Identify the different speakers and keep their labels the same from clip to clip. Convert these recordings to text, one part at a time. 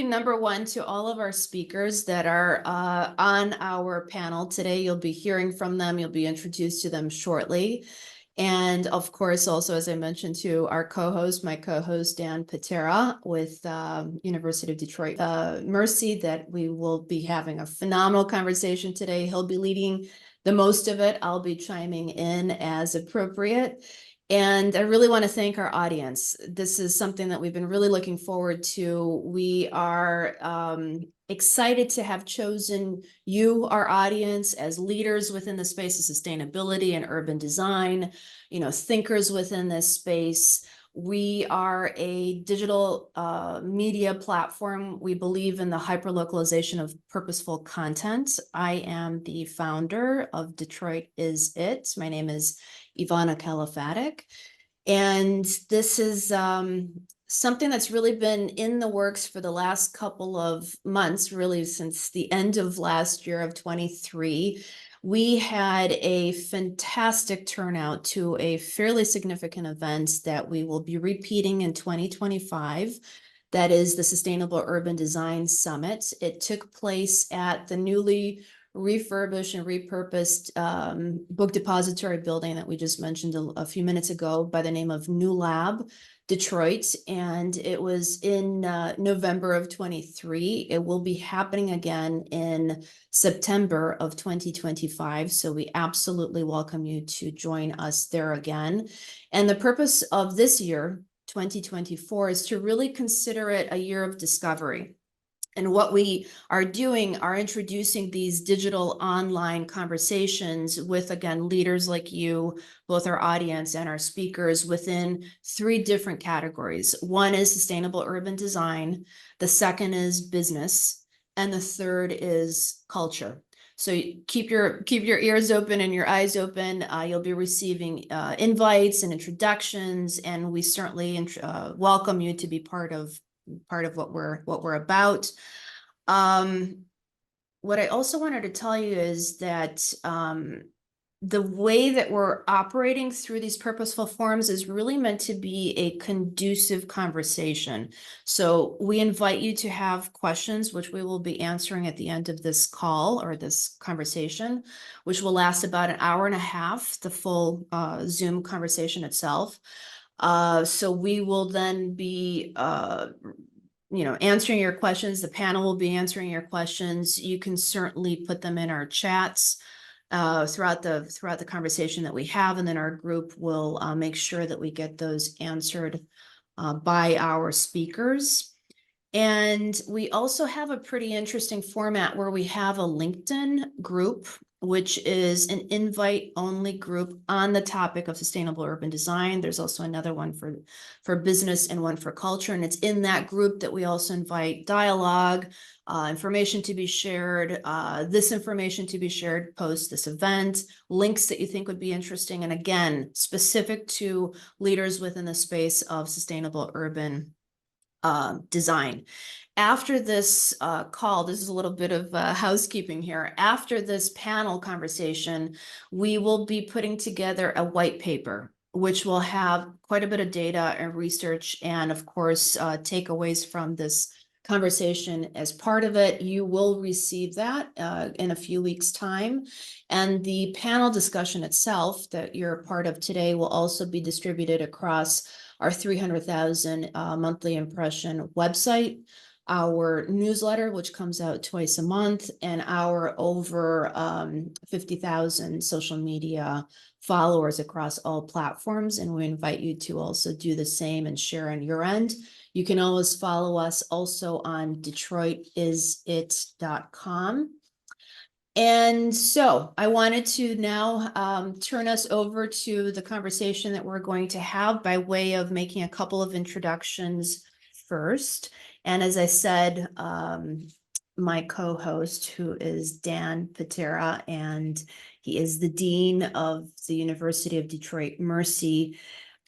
Speaker 1: you, number one, to all of our speakers that are on our panel today. You'll be hearing from them. You'll be introduced to them shortly. And of course, also, as I mentioned, to our co-host, my co-host, Dan Pitera with University of Detroit Mercy, that we will be having a phenomenal conversation today. He'll be leading the most of it. I'll be chiming in as appropriate. And I really want to thank our audience. This is something that we've been really looking forward to. We are excited to have chosen you, our audience, as leaders within the space of sustainability and urban design, thinkers within this space. We are a digital media platform. We believe in the hyperlocalization of purposeful content. I am the founder of Detroitisit. My name is Ivana Kalafatic. And this is something that's really been in the works for the last couple of months, really since the end of last year of 23. We had a fantastic turnout to a fairly significant event that we will be repeating in 2025. That is the Sustainable Urban Design Summit. It took place at the newly refurbished and repurposed book depository building that we just mentioned a few minutes ago by the name of New Lab Detroit, and it was in November of 23. It will be happening again in September of 2025, so we absolutely welcome you to join us there again. And the purpose of this year, 2024, is to really consider it a year of discovery. And what we are doing are introducing these digital online conversations with, again, leaders like you, both our audience and our speakers, within 3 different categories. One is sustainable urban design, the second is business, and the third is culture. So keep your ears open and your eyes open. You'll be receiving invites and introductions, and we certainly welcome you to be part of what we're about. What I also wanted to tell you is that the way that we're operating through these purposeful forums is really meant to be a conducive conversation. So we invite you to have questions, which we will be answering at the end of this call or this conversation, which will last about an hour and a half, the full Zoom conversation itself. So we will then be answering your questions. The panel will be answering your questions. You can certainly put them in our chats throughout the conversation that we have, and then our group will make sure that we get those answered by our speakers. And we also have a pretty interesting format where we have a LinkedIn group, which is an invite-only group on the topic of sustainable urban design. There's also another one for business and one for culture. And it's in that group that we also invite dialogue, information to be shared, this information to be shared post this event, links that you think would be interesting, and again, specific to leaders within the space of sustainable urban design. After this call, this is a little bit of housekeeping here. After this panel conversation, we will be putting together a white paper, which will have quite a bit of data and research and, of course, takeaways from this conversation as part of it. You will receive that in a few weeks' time. And the panel discussion itself that you're a part of today will also be distributed across our 300,000 monthly impression website, our newsletter, which comes out twice a month, and our over 50,000 social media followers across all platforms. And we invite you to also do the same and share on your end. You can always follow us also on Detroitisit.com. And so I wanted to now turn us over to the conversation that we're going to have by way of making a couple of introductions first. And as I said, my co-host, who is Dan Pitera, and he is the Dean of the University of Detroit Mercy.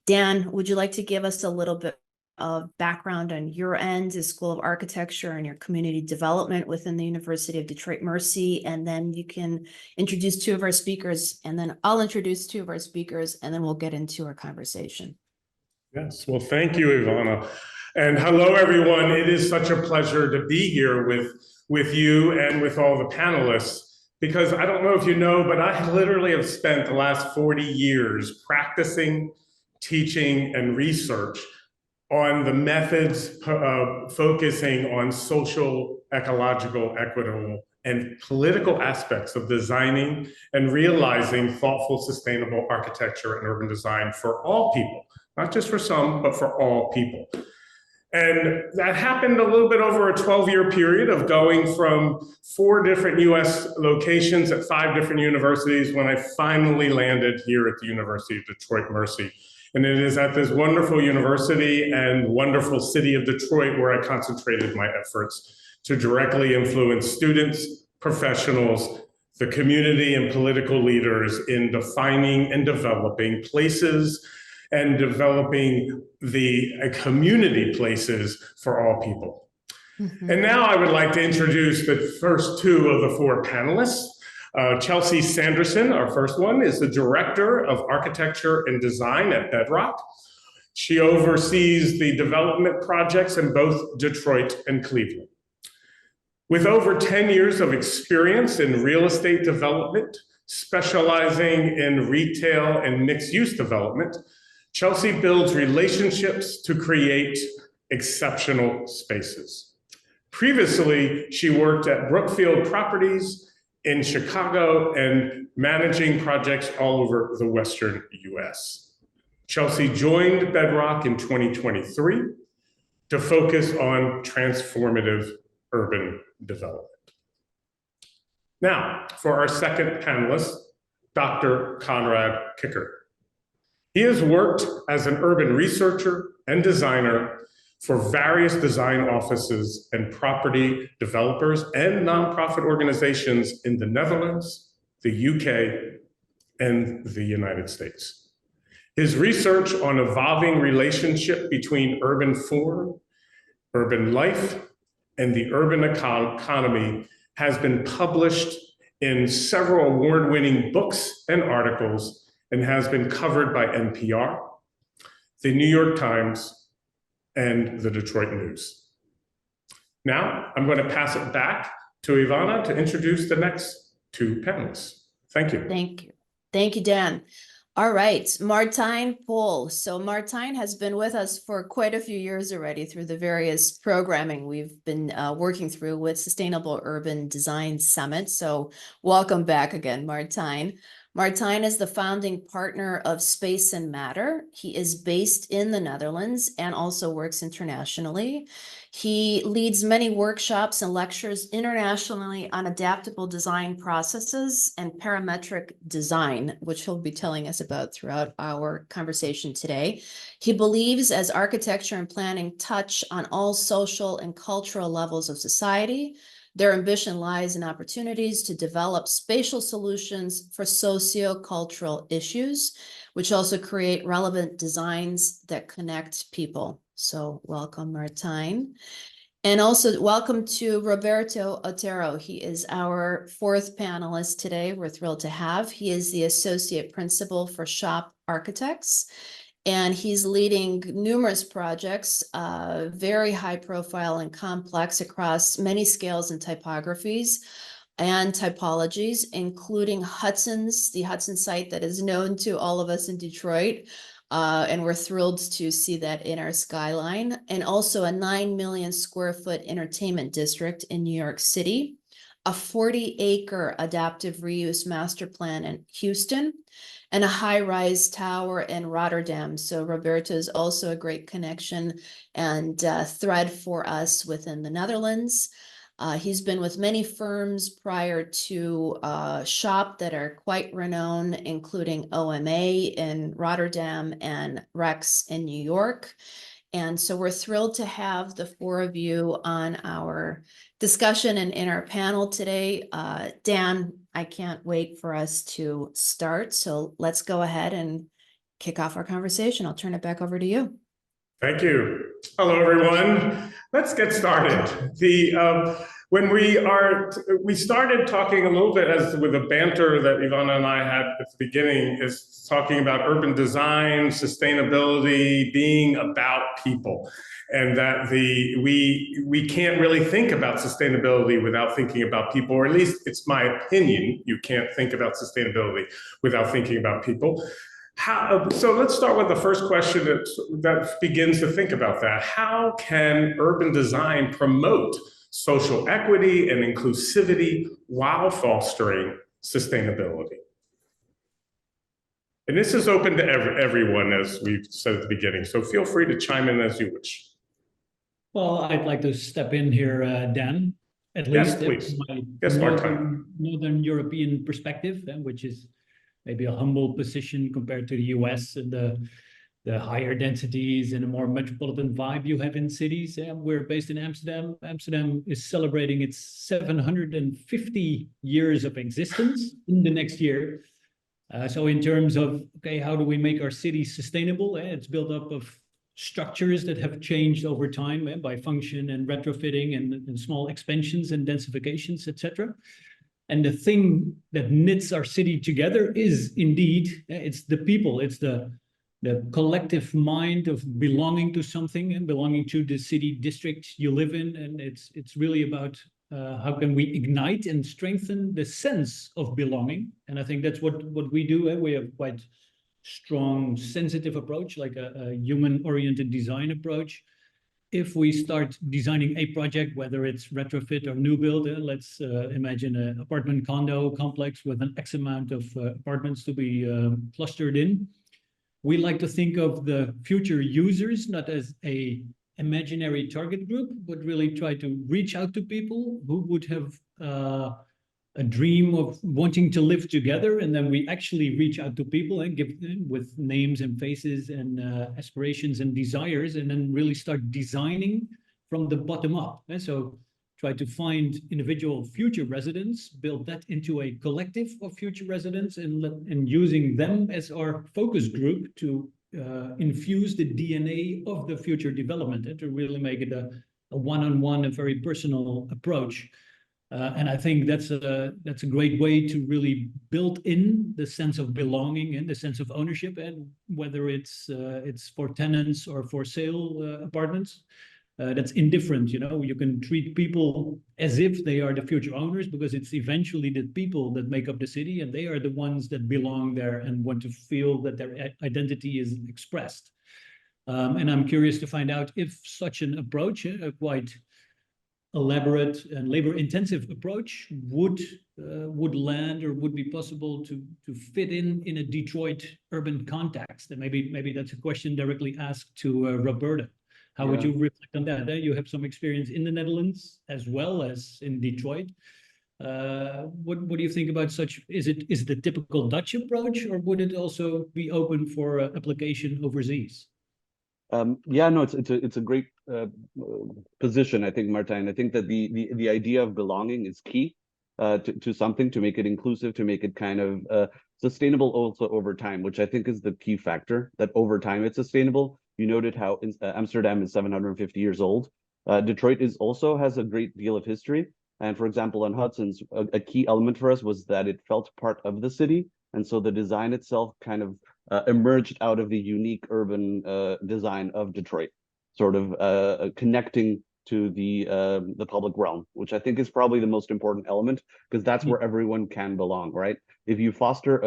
Speaker 1: Dan, would you like to give us a little bit of background on your end, the School of Architecture and your community development within the University of Detroit Mercy, and then you can introduce 2 of our speakers, and then I'll introduce 2 of our speakers, and then we'll get into our conversation.
Speaker 2: Yes, well, thank you, Ivana. And hello, everyone. It is such a pleasure to be here with you and with all the panelists, because I don't know if you know, but I literally have spent the last 40 years practicing, teaching, and research on the methods focusing on social, ecological, equitable, and political aspects of designing and realizing thoughtful, sustainable architecture and urban design for all people, not just for some, but for all people. And that happened a little bit over a 12-year period of going from 4 different US locations at 5 different universities when I finally landed here at the University of Detroit Mercy. And it is at this wonderful university and wonderful city of Detroit where I concentrated my efforts to directly influence students, professionals, the community, and political leaders in defining and developing places and developing the community places for all people. Mm-hmm. And now I would like to introduce the first 2 of the 4 panelists. Chelsea Sanderson, our first one, is the Director of Architecture and Design at Bedrock. She oversees the development projects in both Detroit and Cleveland. With over 10 years of experience in real estate development, specializing in retail and mixed-use development, Chelsea builds relationships to create exceptional spaces. Previously, she worked at Brookfield Properties in Chicago and managing projects all over the Western US. Chelsea joined Bedrock in 2023 to focus on transformative urban development. Now, for our second panelist, Dr. Conrad Kicker. He has worked as an urban researcher and designer for various design offices and property developers and nonprofit organizations in the Netherlands, the UK, and the United States. His research on evolving relationship between urban form, urban life, and the urban economy has been published in several award-winning books and articles and has been covered by NPR, the New York Times, and the Detroit News. Now, I'm going to pass it back to Ivana to introduce the next 2 panelists. Thank you.
Speaker 1: Thank you. Thank you, Dan. All right, Marthijn Pool. So Marthijn has been with us for quite a few years already through the various programming we've been working through with Sustainable Urban Design Summit. So welcome back again, Marthijn. Marthijn is the founding partner of Space and Matter. He is based in the Netherlands and also works internationally. He leads many workshops and lectures internationally on adaptable design processes and parametric design, which he'll be telling us about throughout our conversation today. He believes as architecture and planning touch on all social and cultural levels of society, their ambition lies in opportunities to develop spatial solutions for socio-cultural issues, which also create relevant designs that connect people. So welcome, Marthijn. And also welcome to Roberto Otero. He is our 4th panelist today. We're thrilled to have. He is the Associate Principal for Shop Architects. And he's leading numerous projects, very high profile and complex across many scales and typographies and typologies, including the Hudson site that is known to all of us in Detroit. And we're thrilled to see that in our skyline, and also a 9 million square foot entertainment district in New York City, a 40-acre adaptive reuse master plan in Houston, and a high-rise tower in Rotterdam. So Roberto is also a great connection and thread for us within the Netherlands. He's been with many firms prior to Shop that are quite renowned, including OMA in Rotterdam and Rex in New York. And so we're thrilled to have the 4 of you on our discussion and in our panel today. Dan, I can't wait for us to start. So let's go ahead and kick off our conversation. I'll turn it back over to you.
Speaker 2: Thank you. Hello, everyone. Let's get started. When we started talking a little bit as with the banter that Ivana and I had at the beginning, is talking about urban design, sustainability, being about people, and that we can't really think about sustainability without thinking about people, or at least it's my opinion. You can't think about sustainability without thinking about people. So let's start with the first question that begins to think about that. How can urban design promote social equity and inclusivity while fostering sustainability? And this is open to everyone, as we've said at the beginning, so feel free to chime in as you wish.
Speaker 3: Well, I'd like to step in here, Dan, at
Speaker 2: Yes,
Speaker 3: least
Speaker 2: please.
Speaker 3: my
Speaker 2: Yes, Marthijn.
Speaker 3: Northern European perspective, which is maybe a humble position compared to the US and the higher densities and a more metropolitan vibe you have in cities. We're based in Amsterdam. Amsterdam is celebrating its 750 years of existence in the next year. So in terms of, okay, how do we make our city sustainable? It's built up of structures that have changed over time by function and retrofitting and small expansions and densifications, etc. And the thing that knits our city together is indeed, it's the people, it's the collective mind of belonging to something and belonging to the city district you live in. And it's really about how can we ignite and strengthen the sense of belonging. And I think that's what we do. We have quite strong, sensitive approach, like a human-oriented design approach. If we start designing a project, whether it's retrofit or new build, let's imagine an apartment condo complex with an X amount of apartments to be clustered in. We like to think of the future users not as a imaginary target group, but really try to reach out to people who would have a dream of wanting to live together, and then we actually reach out to people and give them with names and faces and aspirations and desires, and then really start designing from the bottom up. And so try to find individual future residents, build that into a collective of future residents, and using them as our focus group to infuse the DNA of the future development and to really make it a one-on-one, a very personal approach. And I think that's a great way to really build in the sense of belonging and the sense of ownership, and whether it's for tenants or for sale apartments, that's indifferent. You can treat people as if they are the future owners, because it's eventually the people that make up the city, and they are the ones that belong there and want to feel that their identity is expressed. And I'm curious to find out if such an approach, a quite elaborate and labor-intensive approach, would land or would be possible to fit in a Detroit urban context. And maybe that's a question directly asked to Roberta. How would you reflect on that? You have some experience in the Netherlands as well as in Detroit. What do you think about such? Is it the typical Dutch approach, or would it also be open for application overseas?
Speaker 4: Yeah, no, it's a great position, I think, Martijn. I think that the idea of belonging is key to something, to make it inclusive, to make it kind of sustainable also over time, which I think is the key factor, that over time it's sustainable. You noted how Amsterdam is 750 years old. Detroit also has a great deal of history. And for example, on Hudson's, a key element for us was that it felt part of the city. And so the design itself kind of emerged out of the unique urban design of Detroit, sort of connecting to the public realm, which I think is probably the most important element, because that's where everyone can belong, right? If you foster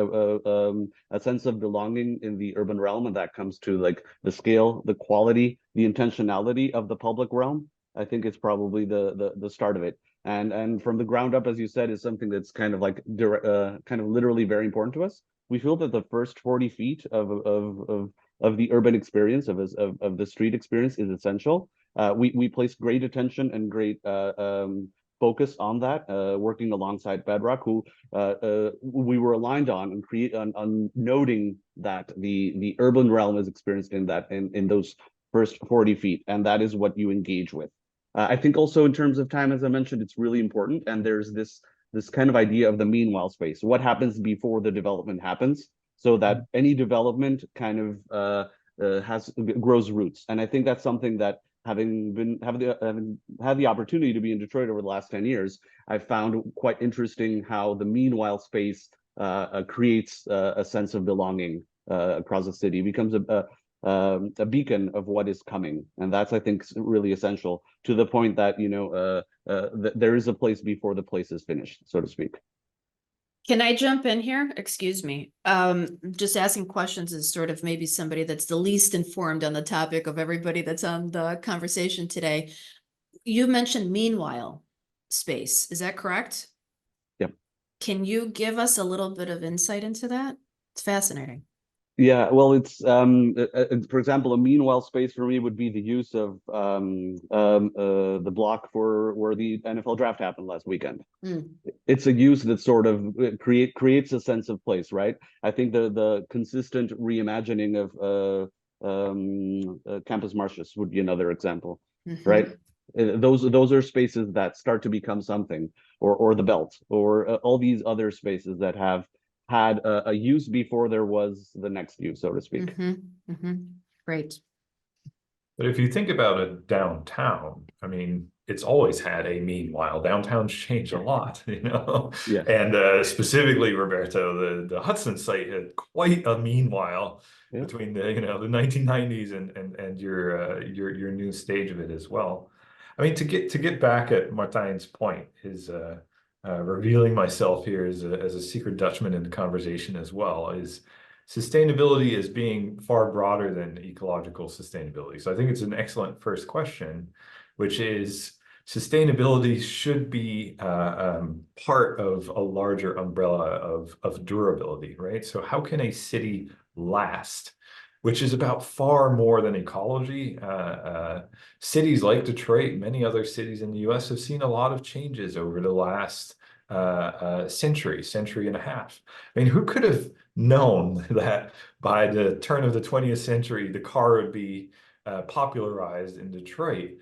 Speaker 4: a sense of belonging in the urban realm, and that comes to like the scale, the quality, the intentionality of the public realm, I think it's probably the start of it. And from the ground up, as you said, is something that's kind of like kind of literally very important to us. We feel that the first 40 feet of the urban experience, of the street experience, is essential. We place great attention and great focus on that, working alongside Bedrock, who we were aligned on and on noting that the urban realm is experienced in those first 40 feet, and that is what you engage with. I think also in terms of time, as I mentioned, it's really important, and there's this kind of idea of the meanwhile space. What happens before the development happens, so that any development kind of grows roots. And I think that's something that, having had the opportunity to be in Detroit over the last 10 years, I've found quite interesting how the meanwhile space creates a sense of belonging across the city, becomes a beacon of what is coming. And that's, I think, really essential, to the point that, there is a place before the place is finished, so to speak.
Speaker 1: Can I jump in here? Excuse me. Just asking questions is sort of maybe somebody that's the least informed on the topic of everybody that's on the conversation today. You mentioned meanwhile space. Is that correct?
Speaker 4: Yep.
Speaker 1: Can you give us a little bit of insight into that? It's fascinating.
Speaker 4: Yeah, well, it's for example, a meanwhile space for me would be the use of the block for where the NFL draft happened last weekend. It's a use that sort of creates a sense of place, right? I think the consistent reimagining of Campus Martius would be another example, right? Those are spaces that start to become something, or the Belt, or all these other spaces that have had a use before there was the next use, so to speak.
Speaker 1: Great.
Speaker 5: But if you think about a downtown, I mean, it's always had a meanwhile. Downtown's changed a lot,
Speaker 4: Yeah.
Speaker 5: And specifically, Roberto, the Hudson site had quite a meanwhile between the the 1990s and your new stage of it as well. I mean, to get back at Martijn's point, is revealing myself here as a secret Dutchman in the conversation as well, is sustainability as being far broader than ecological sustainability. So I think it's an excellent first question, which is sustainability should be part of a larger umbrella of durability, right? So how can a city last, which is about far more than ecology? Cities like Detroit, many other cities in the US, have seen a lot of changes over the last century and a half. I mean, who could have known that by the turn of the 20th century, the car would be popularized in Detroit?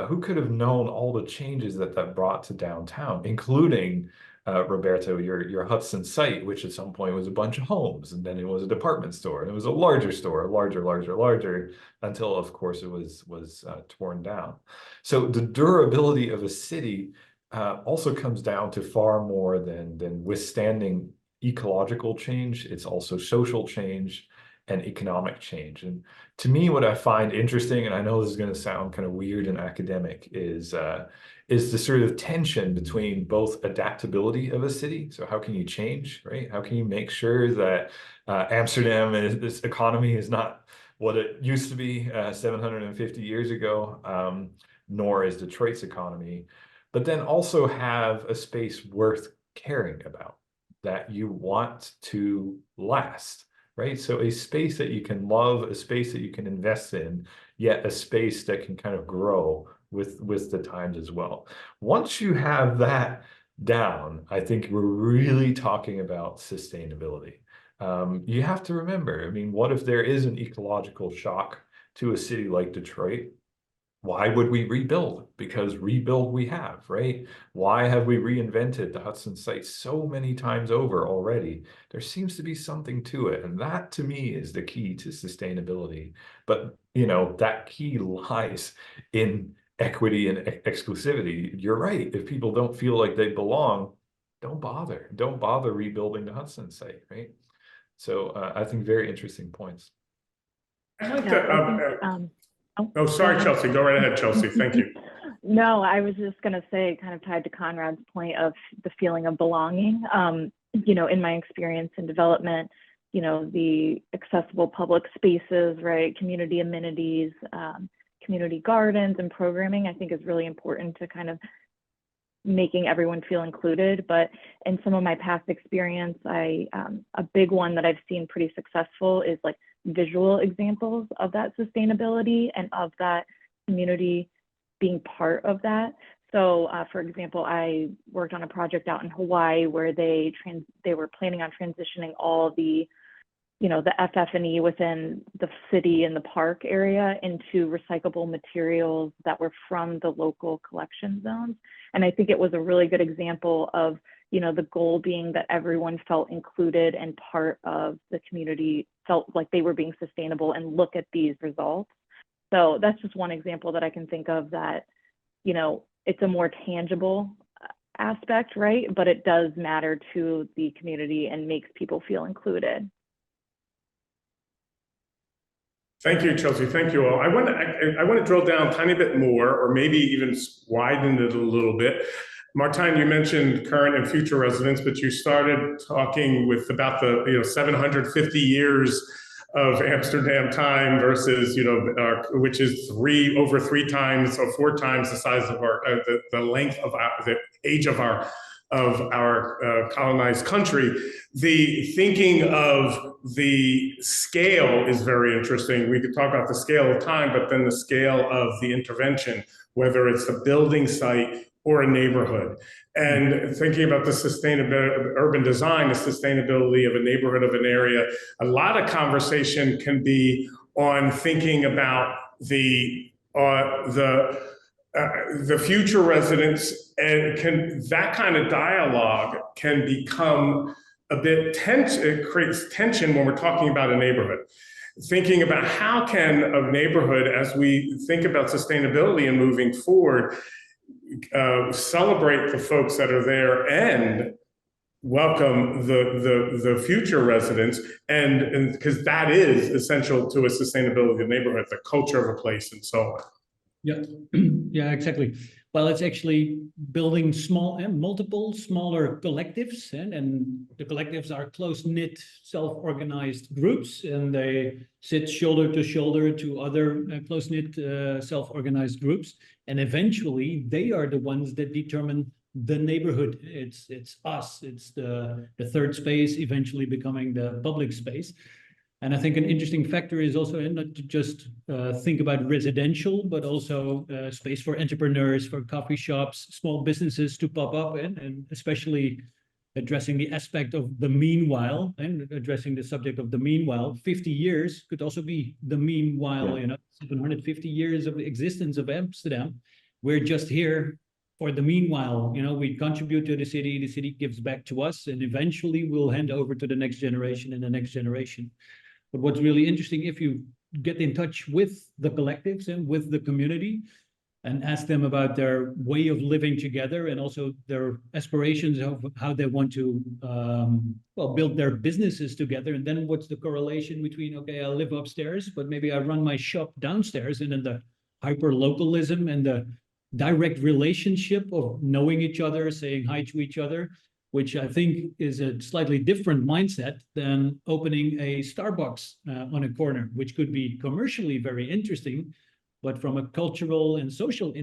Speaker 5: Who could have known all the changes that brought to downtown, including Roberto, your Hudson site, which at some point was a bunch of homes, and then it was a department store, and it was a larger store, larger, until, of course, it was torn down. So the durability of a city also comes down to far more than withstanding ecological change. It's also social change and economic change. And to me, what I find interesting, and I know this is going to sound kind of weird and academic, is the sort of tension between both adaptability of a city. So how can you change, right? How can you make sure that Amsterdam, this economy, is not what it used to be 750 years ago, nor is Detroit's economy, but then also have a space worth caring about, that you want to last, right? So a space that you can love, a space that you can invest in, yet a space that can kind of grow with the times as well. Once you have that down, I think we're really talking about sustainability. You have to remember, I mean, what if there is an ecological shock to a city like Detroit? Why would we rebuild? Because rebuild we have, right? Why have we reinvented the Hudson site so many times over already? There seems to be something to it. And that, to me, is the key to sustainability. But, that key lies in equity and exclusivity. You're right. If people don't feel like they belong, don't bother. Don't bother rebuilding the Hudson site, right? So I think very interesting points.
Speaker 2: I'd like to, oh, sorry, Chelsea. Go right ahead, Chelsea. Thank you.
Speaker 6: No, I was just going to say, kind of tied to Conrad's point of the feeling of belonging. In my experience in development, the accessible public spaces, right, community amenities, community gardens and programming, I think is really important to kind of making everyone feel included. But in some of my past experience, a big one that I've seen pretty successful is like visual examples of that sustainability and of that community being part of that. So for example, I worked on a project out in Hawaii where they were planning on transitioning all the FF&E within the city and the park area into recyclable materials that were from the local collection zones. And I think it was a really good example of you know, the goal being that everyone felt included and part of the community, felt like they were being sustainable, and look at these results. So that's just one example that I can think of that, you know, it's a more tangible aspect, right? But it does matter to the community and makes people feel included.
Speaker 2: Thank you, Chelsea. Thank you all. I want to drill down a tiny bit more, or maybe even widen it a little bit. Marthijn, you mentioned current and future residents, but you started talking about the 750 years of Amsterdam time versus which is over 3 times or 4 times the size of our the length of the age of our colonized country. The thinking of the scale is very interesting. We could talk about the scale of time, but then the scale of the intervention, whether it's a building site or a neighborhood. And thinking about the sustainability, urban design, the sustainability of a neighborhood, of an area, a lot of conversation can be on thinking about the future residents, and that kind of dialogue can become a bit tense. It creates tension when we're talking about a neighborhood. Thinking about how can a neighborhood, as we think about sustainability and moving forward, celebrate the folks that are there and welcome the future residents, and because that is essential to a sustainability of the neighborhood, the culture of a place, and so on.
Speaker 3: Yeah, yeah, exactly. Well, it's actually building small and multiple smaller collectives, and the collectives are close-knit, self-organized groups, and they sit shoulder to shoulder to other close-knit, self-organized groups, and eventually they are the ones that determine the neighborhood. It's us. It's the third space eventually becoming the public space. And I think an interesting factor is also not to just think about residential, but also space for entrepreneurs, for coffee shops, small businesses to pop up, and especially addressing the aspect of the meanwhile, and addressing the subject of the meanwhile. 50 years could also be the meanwhile, 750 years of existence of Amsterdam. We're just here for the meanwhile. We contribute to the city gives back to us, and eventually we'll hand over to the next generation and the next generation. But what's really interesting, if you get in touch with the collectives and with the community and ask them about their way of living together, and also their aspirations of how they want to build their businesses together, and then what's the correlation between, okay, I live upstairs, but maybe I run my shop downstairs, and then the hyper-localism and the direct relationship of knowing each other, saying hi to each other, which I think is a slightly different mindset than opening a Starbucks on a corner, which could be commercially very interesting, but from a cultural and social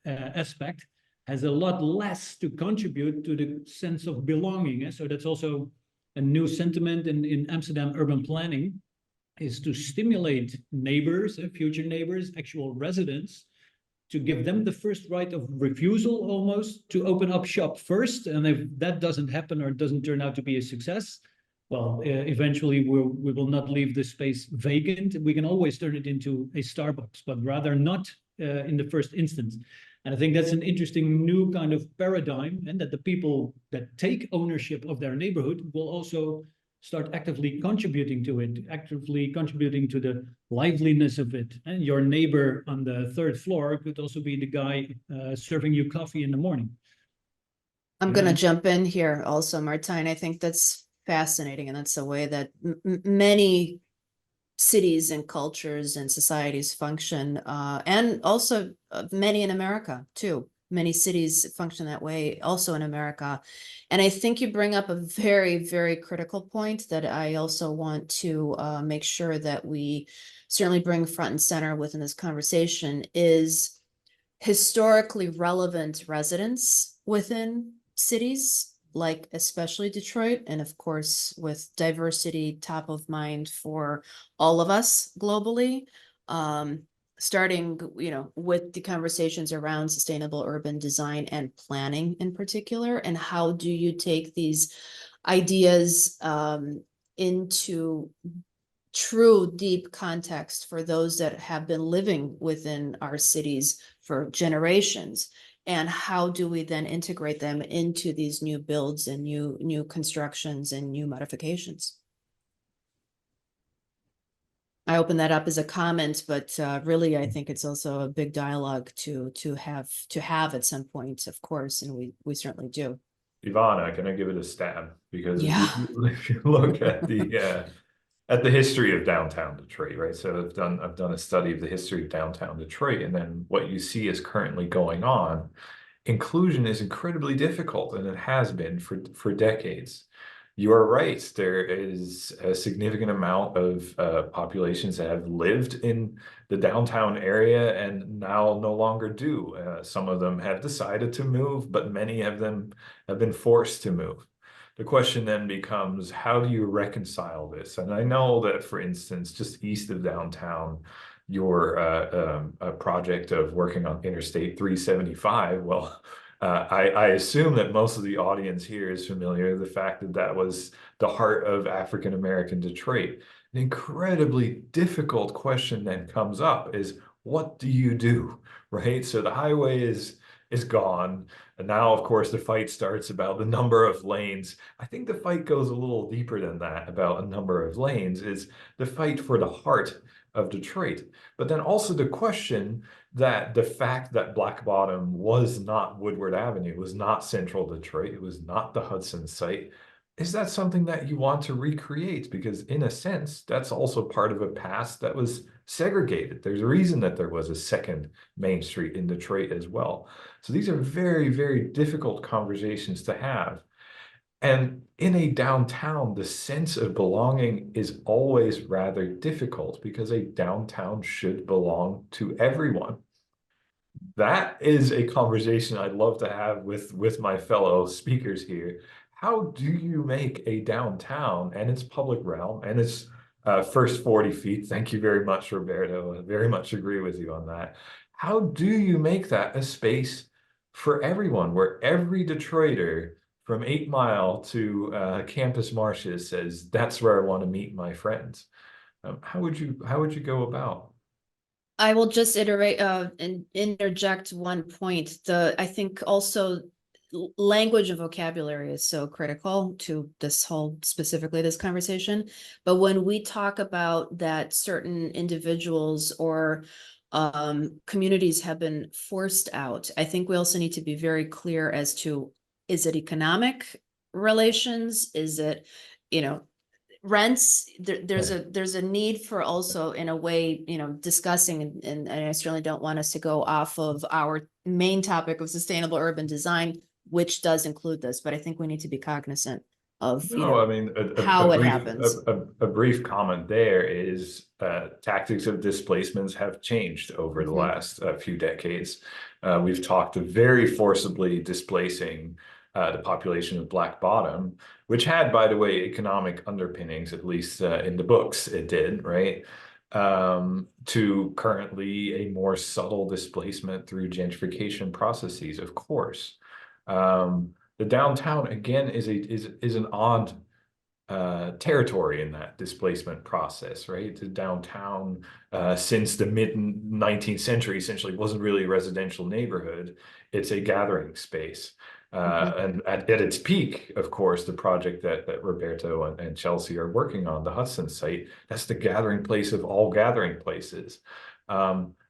Speaker 3: aspect, has a lot less to contribute to the sense of belonging. So that's also a new sentiment in Amsterdam urban planning, is to stimulate neighbors, future neighbors, actual residents, to give them the first right of refusal, almost, to open up shop first. And if that doesn't happen or doesn't turn out to be a success, well, eventually we will not leave the space vacant. We can always turn it into a Starbucks, but rather not in the first instance. And I think that's an interesting new kind of paradigm, and that the people that take ownership of their neighborhood will also start actively contributing to it, actively contributing to the liveliness of it. And your neighbor on the 3rd floor could also be the guy serving you coffee in the morning.
Speaker 1: I'm going to jump in here also, Marthijn. I think that's fascinating, and that's the way that many cities and cultures and societies function, and also many in America too. Many cities function that way also in America. And I think you bring up a very, very critical point that I also want to make sure that we certainly bring front and center within this conversation, is historically relevant residents within cities, like especially Detroit, and of course with diversity top of mind for all of us globally. Starting, with the conversations around sustainable urban design and planning in particular, and how do you take these ideas into true deep context for those that have been living within our cities for generations, And how do we then integrate them into these new builds and new constructions and new modifications? I open that up as a comment, but really, I think it's also a big dialogue to have at some point, of course, and we certainly do.
Speaker 5: Ivana, can I give it a stab? Because
Speaker 1: Yeah.
Speaker 5: if you look at the history of downtown Detroit, right? So I've done a study of the history of downtown Detroit, and then what you see is currently going on. Inclusion is incredibly difficult, and it has been for decades. You are right. There is a significant amount of populations that have lived in the downtown area and now no longer do. Some of them have decided to move, but many of them have been forced to move. The question then becomes, how do you reconcile this? And I know that, for instance, just east of downtown, your a project of working on Interstate 375, well, I assume that most of the audience here is familiar with the fact that that was the heart of African American Detroit. An incredibly difficult question then comes up is, what do you do, right? So the highway is gone. And now, of course, the fight starts about the number of lanes. I think the fight goes a little deeper than that about a number of lanes, is the fight for the heart of Detroit. But then also the question that the fact that Black Bottom was not Woodward Avenue, was not Central Detroit, it was not the Hudson site, is that something that you want to recreate? Because in a sense, that's also part of a past that was segregated. There's a reason that there was a second Main Street in Detroit as well. So these are very, very difficult conversations to have. And in a downtown, the sense of belonging is always rather difficult because a downtown should belong to everyone. That is a conversation I'd love to have with my fellow speakers here. How do you make a downtown and its public realm and its first 40 feet? Thank you very much, Roberto. I very much agree with you on that. How do you make that a space for everyone, where every Detroiter from 8 Mile to Campus Martius says, that's where I want to meet my friends? How would you go about?
Speaker 1: I will just iterate and interject one point. I think also language and vocabulary is so critical to specifically this conversation. But when we talk about that certain individuals or communities have been forced out, I think we also need to be very clear as to, is it economic relations? Is it, rents? There's a need for also, in a way, discussing, and I certainly don't want us to go off of our main topic of sustainable urban design, which does include this, but I think we need to be cognizant of,
Speaker 5: I mean,
Speaker 1: how it happens.
Speaker 5: A brief comment there is tactics of displacements have changed over the last few decades. We've talked of very forcibly displacing the population of Black Bottom, which had, by the way, economic underpinnings, at least in the books it did, right? To currently a more subtle displacement through gentrification processes, of course. The downtown, again, is an odd territory in that displacement process, right? The downtown, since the mid-19th century, essentially wasn't really a residential neighborhood. It's a gathering space. And at its peak, of course, the project that Roberto and Chelsea are working on, the Hudson site, that's the gathering place of all gathering places.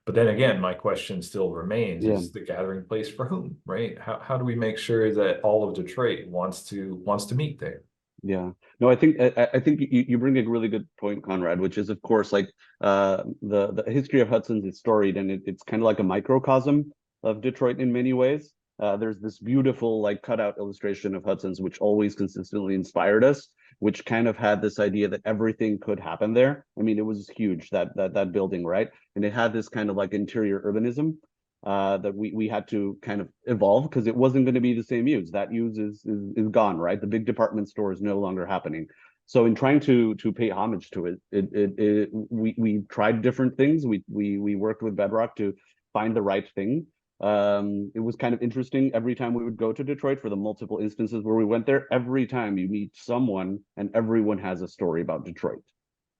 Speaker 5: But then again, my question still remains, is the gathering place for whom, right? How do we make sure that all of Detroit wants to meet there?
Speaker 4: Yeah, no, I think you bring a really good point, Conrad, which is, of course, like the history of Hudson's is storied, and it's kind of like a microcosm of Detroit in many ways. There's this beautiful like cutout illustration of Hudson's, which always consistently inspired us, which kind of had this idea that everything could happen there. I mean, it was huge, that building, right? And it had this kind of like interior urbanism that we had to kind of evolve, because it wasn't going to be the same use. That use is gone, right? The big department store is no longer happening. So in trying to pay homage to it, we tried different things. We worked with Bedrock to find the right thing. It was kind of interesting. Every time we would go to Detroit, for the multiple instances where we went there, every time you meet someone and everyone has a story about Detroit.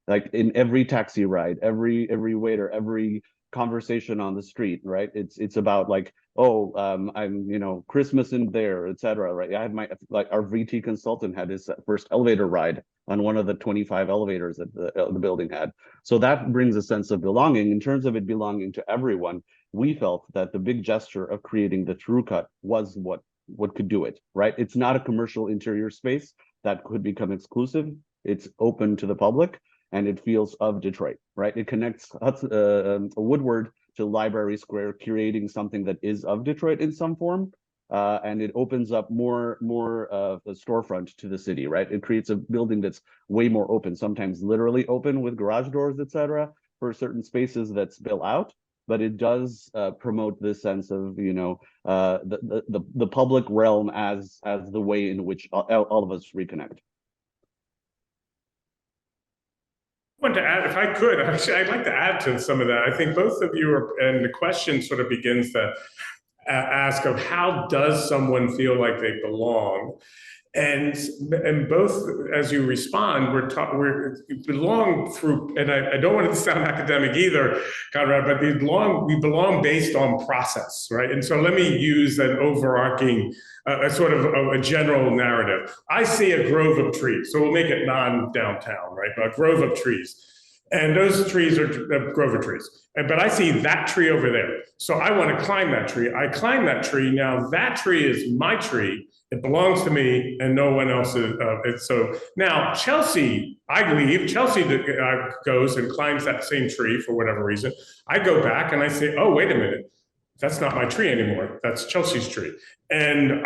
Speaker 4: Like in every taxi ride, every waiter, every conversation on the street, right? It's about like, oh, I'm, you know, Christmas in there, etc. Right? I had like our VT consultant had his first elevator ride on one of the 25 elevators that the building had. So that brings a sense of belonging. In terms of it belonging to everyone, we felt that the big gesture of creating the True Cut was what could do it, right? It's not a commercial interior space that could become exclusive. It's open to the public, and it feels of Detroit, right? It connects Woodward to Library Square, creating something that is of Detroit in some form, and it opens up more of the storefront to the city, right? It creates a building that's way more open, sometimes literally open with garage doors, etc., for certain spaces that spill out. But it does promote this sense of, you know, the public realm as the way in which all of us reconnect.
Speaker 2: I want to add, if I could, actually, I'd like to add to some of that. I think both of you are, and the question sort of begins to ask of how does someone feel like they belong? And both, as you respond, we belong through, and I don't want it to sound academic either, Conrad, but we belong based on process, right? And so let me use an overarching, a sort of a general narrative. I see a grove of trees, so we'll make it non-downtown, right? A grove of trees. And those trees are grove of trees. But I see that tree over there. So I want to climb that tree. I climb that tree. Now that tree is my tree. It belongs to me and no one else. So now Chelsea, I leave. Chelsea goes and climbs that same tree for whatever reason. I go back and I say, oh, wait a minute. That's not my tree anymore. That's Chelsea's tree. And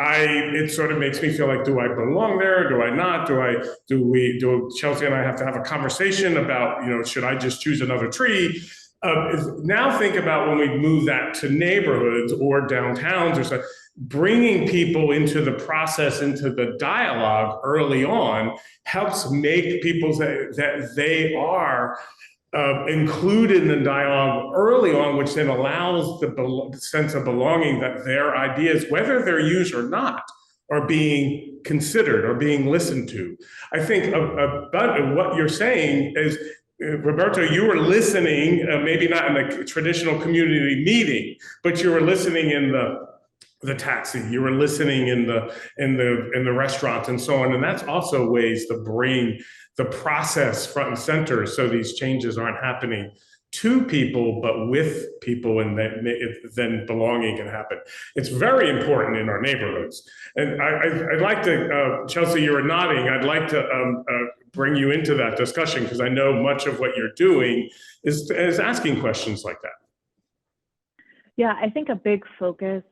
Speaker 2: it sort of makes me feel like, do I belong there? Do I not? Do Chelsea and I have to have a conversation about, you know, should I just choose another tree? Now think about when we move that to neighborhoods or downtowns or something, bringing people into the process, into the dialogue early on helps make people that they are included in the dialogue early on, which then allows the sense of belonging that their ideas, whether they're used or not, are being considered or being listened to. I think about what you're saying is, Roberto, you were listening, maybe not in a traditional community meeting, but you were listening in the taxi, you were listening in the restaurant and so on. And that's also ways to bring the process front and center so these changes aren't happening to people, but with people, and then belonging can happen. It's very important in our neighborhoods. And I'd like to, Chelsea, you were nodding, I'd like to bring you into that discussion because I know much of what you're doing is asking questions like that.
Speaker 6: Yeah, I think a big focus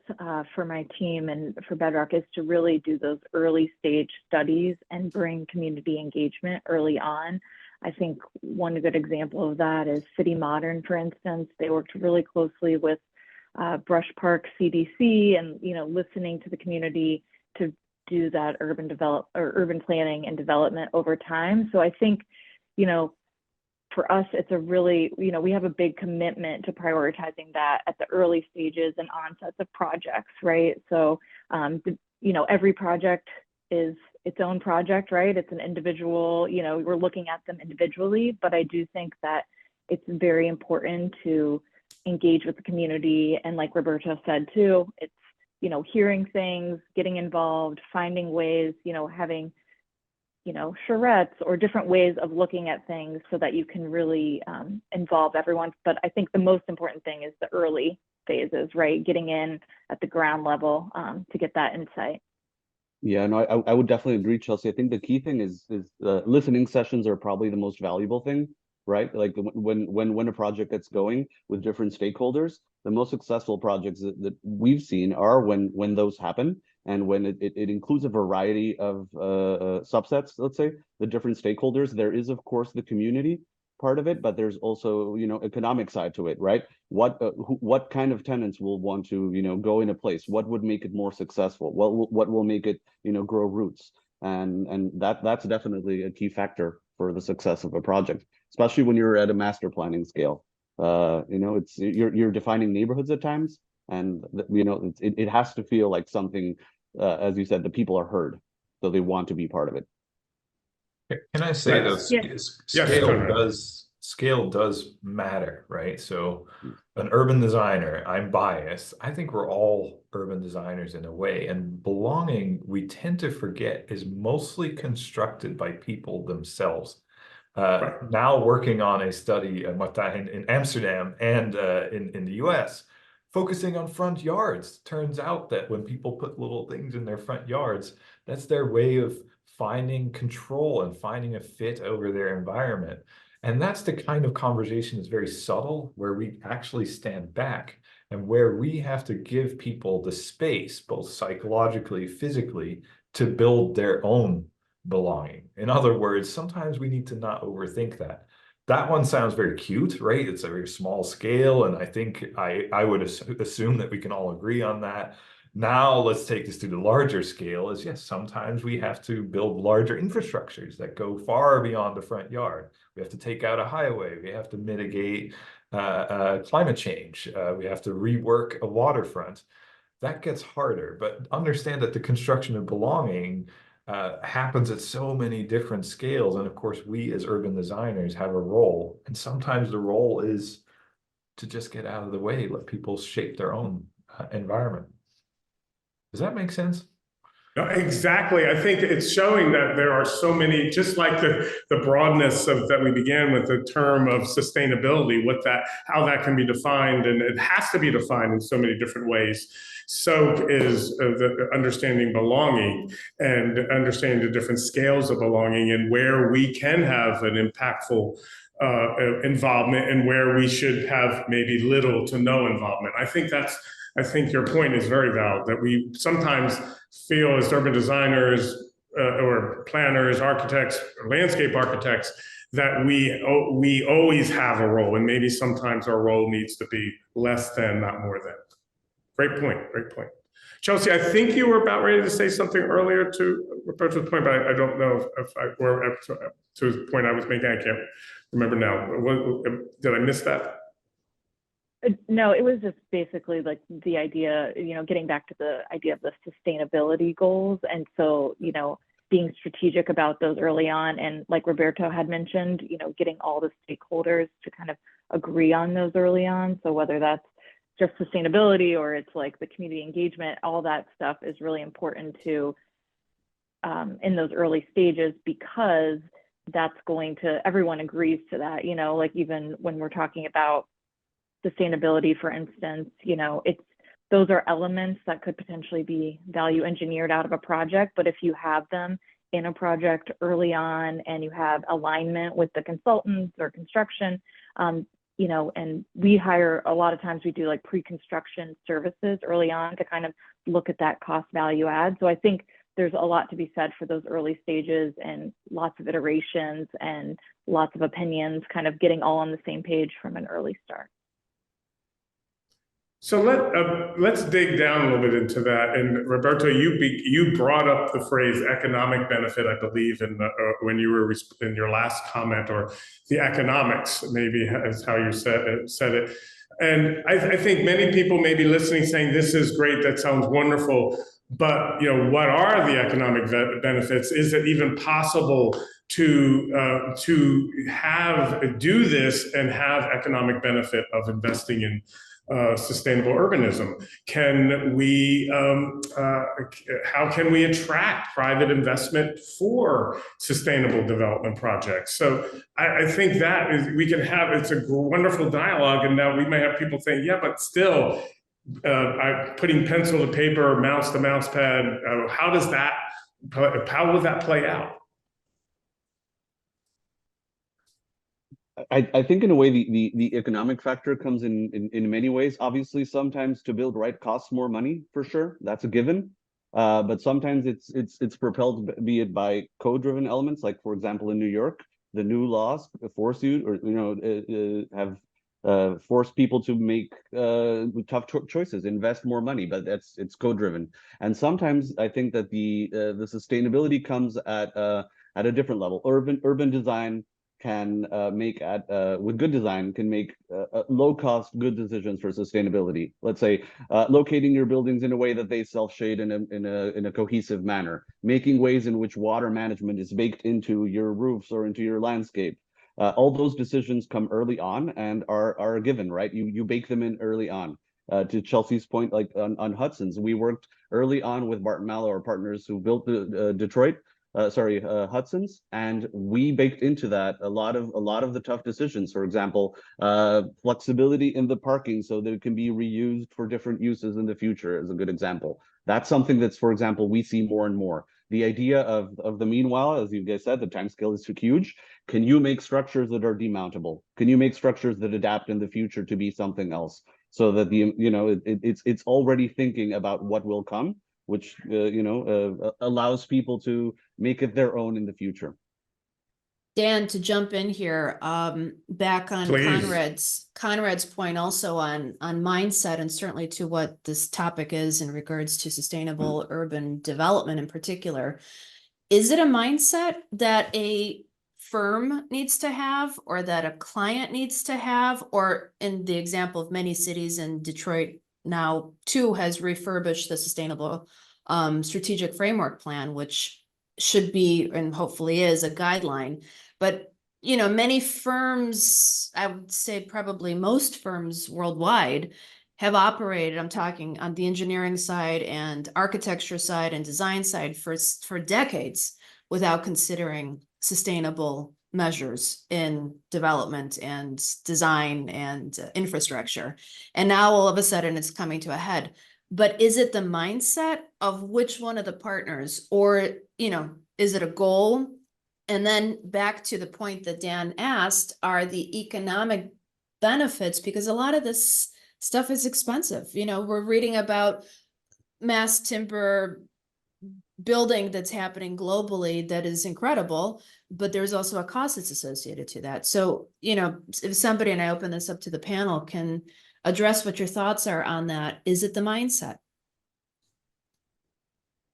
Speaker 6: for my team and for Bedrock is to really do those early stage studies and bring community engagement early on. I think one good example of that is City Modern, for instance. They worked really closely with Brush Park CDC and, you know, listening to the community to do that urban planning and development over time. So I think, you know, for us, it's a really, you know, we have a big commitment to prioritizing that at the early stages and onsets of projects, right? So, you know, every project is its own project, right? It's an individual, you know, we're looking at them individually, but I do think that it's very important to engage with the community. And like Roberto said too, it's, you know, hearing things, getting involved, finding ways, you know, having, you know, charrettes or different ways of looking at things so that you can really involve everyone. But I think the most important thing is the early phases, right? Getting in at the ground level to get that insight.
Speaker 4: Yeah, no, I would definitely agree, Chelsea. I think the key thing is listening sessions are probably the most valuable thing, right? Like when a project gets going with different stakeholders, the most successful projects that we've seen are when those happen. And when it includes a variety of subsets, let's say, the different stakeholders. There is, of course, the community part of it, but there's also, you know, economic side to it, right? What kind of tenants will want to, you know, go in a place? What would make it more successful? What will make it, you know, grow roots? And that's definitely a key factor for the success of a project, especially when you're at a master planning scale. You know, you're defining neighborhoods at times, and you know, it has to feel like something. As you said, the people are heard, so they want to be part of it.
Speaker 5: Can I say though,
Speaker 6: Yes.
Speaker 5: scale scale does matter, right? So an urban designer, I'm biased. I think we're all urban designers in a way, and belonging, we tend to forget, is mostly constructed by people themselves. Now working on a study in Amsterdam and in the US, focusing on front yards. Turns out that when people put little things in their front yards, that's their way of finding control and finding a fit over their environment. And that's the kind of conversation that's very subtle, where we actually stand back and where we have to give people the space, both psychologically, physically, to build their own belonging. In other words, sometimes we need to not overthink that. That one sounds very cute, right? It's a very small scale, and I think I would assume that we can all agree on that. Now let's take this to the larger scale. Is yes, sometimes we have to build larger infrastructures that go far beyond the front yard. We have to take out a highway. We have to mitigate climate change. We have to rework a waterfront. That gets harder, but understand that the construction of belonging happens at so many different scales. And of course, we as urban designers have a role. And sometimes the role is to just get out of the way, let people shape their own environment. Does that make sense?
Speaker 2: No, exactly. I think it's showing that there are so many, just like the broadness of that we began with the term of sustainability, how that can be defined, and it has to be defined in so many different ways. So is the understanding belonging and understanding the different scales of belonging and where we can have an impactful involvement and where we should have maybe little to no involvement. I think your point is very valid, that we sometimes feel as urban designers or planners, architects, or landscape architects, that we always have a role, and maybe sometimes our role needs to be less than, not more than. Great point, great point. Chelsea, I think you were about ready to say something earlier to Roberto's point, but I don't know if to the point I was making, I can't remember now. Did I miss that?
Speaker 6: No, it was just basically like the idea, getting back to the idea of the sustainability goals. And so, being strategic about those early on. And like Roberto had mentioned, getting all the stakeholders to kind of agree on those early on. So whether that's just sustainability or it's like the community engagement, all that stuff is really important to in those early stages, because that's everyone agrees to that, like even when we're talking about sustainability, for instance, those are elements that could potentially be value engineered out of a project. But if you have them in a project early on and you have alignment with the consultants or construction, and we hire, a lot of times we do like pre-construction services early on to kind of look at that cost value add. So I think there's a lot to be said for those early stages and lots of iterations and lots of opinions, kind of getting all on the same page from an early start.
Speaker 2: So let's dig down a little bit into that. And Roberto, you brought up the phrase economic benefit, I believe, when you were in your last comment, or the economics, maybe is how you said it. And I think many people may be listening, saying, "This is great. That sounds wonderful." But what are the economic benefits? Is it even possible to do this and have economic benefit of investing in sustainable urbanism? How can we attract private investment for sustainable development projects? So I think that is, it's a wonderful dialogue, and now we may have people saying, yeah, but still, putting pencil to paper, mouse to mouse pad, how will that play out?
Speaker 4: I think in a way the economic factor comes in many ways. Obviously, sometimes to build right costs more money, for sure. That's a given. But sometimes it's propelled, be it by code-driven elements, like for example in New York, the new laws force you, or have forced people to make tough choices, invest more money, but it's code-driven. And sometimes I think that the sustainability comes at a different level. Urban design can with good design can make low cost good decisions for sustainability. Let's say locating your buildings in a way that they self-shade in a cohesive manner, making ways in which water management is baked into your roofs or into your landscape, All those decisions come early on and are a given, right? You bake them in early on. To Chelsea's point, like on Hudson's, we worked early on with Barton Mallow, our partners who built the Hudson's, and we baked into that a lot of the tough decisions. For example, flexibility in the parking so that it can be reused for different uses in the future is a good example. That's something that's, for example, we see more and more. The idea of the meanwhile, as you guys said, the time scale is too huge. Can you make structures that are demountable? Can you make structures that adapt in the future to be something else? So that it's already thinking about what will come, which allows people to make it their own in the future.
Speaker 1: Dan, to jump in here, back on
Speaker 2: Please.
Speaker 1: Conrad's point also on mindset, and certainly to what this topic is in regards to sustainable urban development in particular. Is it a mindset that a firm needs to have, or that a client needs to have, or in the example of many cities in Detroit now too has refurbished the sustainable strategic framework plan, which should be and hopefully is a guideline. But many firms, I would say probably most firms worldwide, have operated, I'm talking on the engineering side and architecture side and design side for decades without considering sustainable measures in development and design and infrastructure. And now all of a sudden it's coming to a head. But is it the mindset of which one of the partners, or, is it a goal? And then back to the point that Dan asked, are the economic benefits, because a lot of this stuff is expensive. We're reading about mass timber building that's happening globally that is incredible, but there's also a cost that's associated to that. So, if somebody, and I open this up to the panel, can address what your thoughts are on that. Is it the mindset?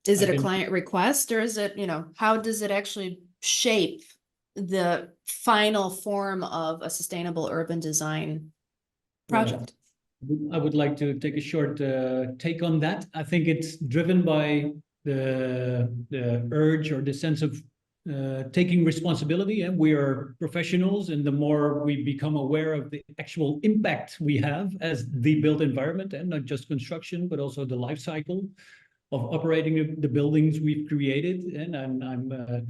Speaker 1: Is it a client request, or is it, how does it actually shape the final form of a sustainable urban design project?
Speaker 3: I would like to take a short take on that. I think it's driven by the urge or the sense of taking responsibility, and we are professionals, and the more we become aware of the actual impact we have as the built environment, and not just construction, but also the life cycle of operating the buildings we've created. And I'm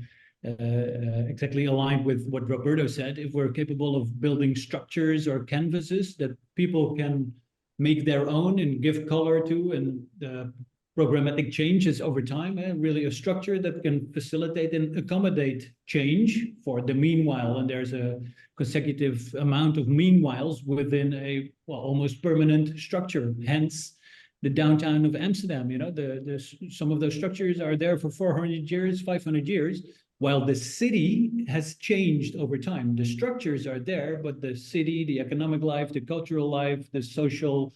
Speaker 3: exactly aligned with what Roberto said. If we're capable of building structures or canvases that people can make their own and give color to, and programmatic changes over time, and really a structure that can facilitate and accommodate change for the meanwhile. And there's a consecutive amount of meanwhiles within a almost permanent structure. Hence, the downtown of Amsterdam, some of those structures are there for 400 years, 500 years, while the city has changed over time. The structures are there, but the city, the economic life, the cultural life, the social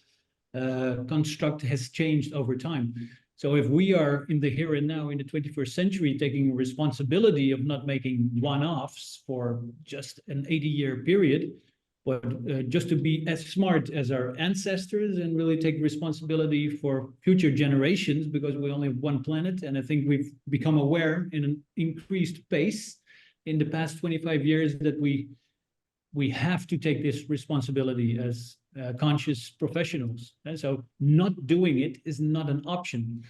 Speaker 3: construct has changed over time. So if we are in the here and now in the 21st century, taking responsibility of not making one-offs for just an 80-year period, but just to be as smart as our ancestors and really take responsibility for future generations, because we only have one planet. And I think we've become aware in an increased pace in the past 25 years that we have to take this responsibility as conscious professionals. And so not doing it is not an option.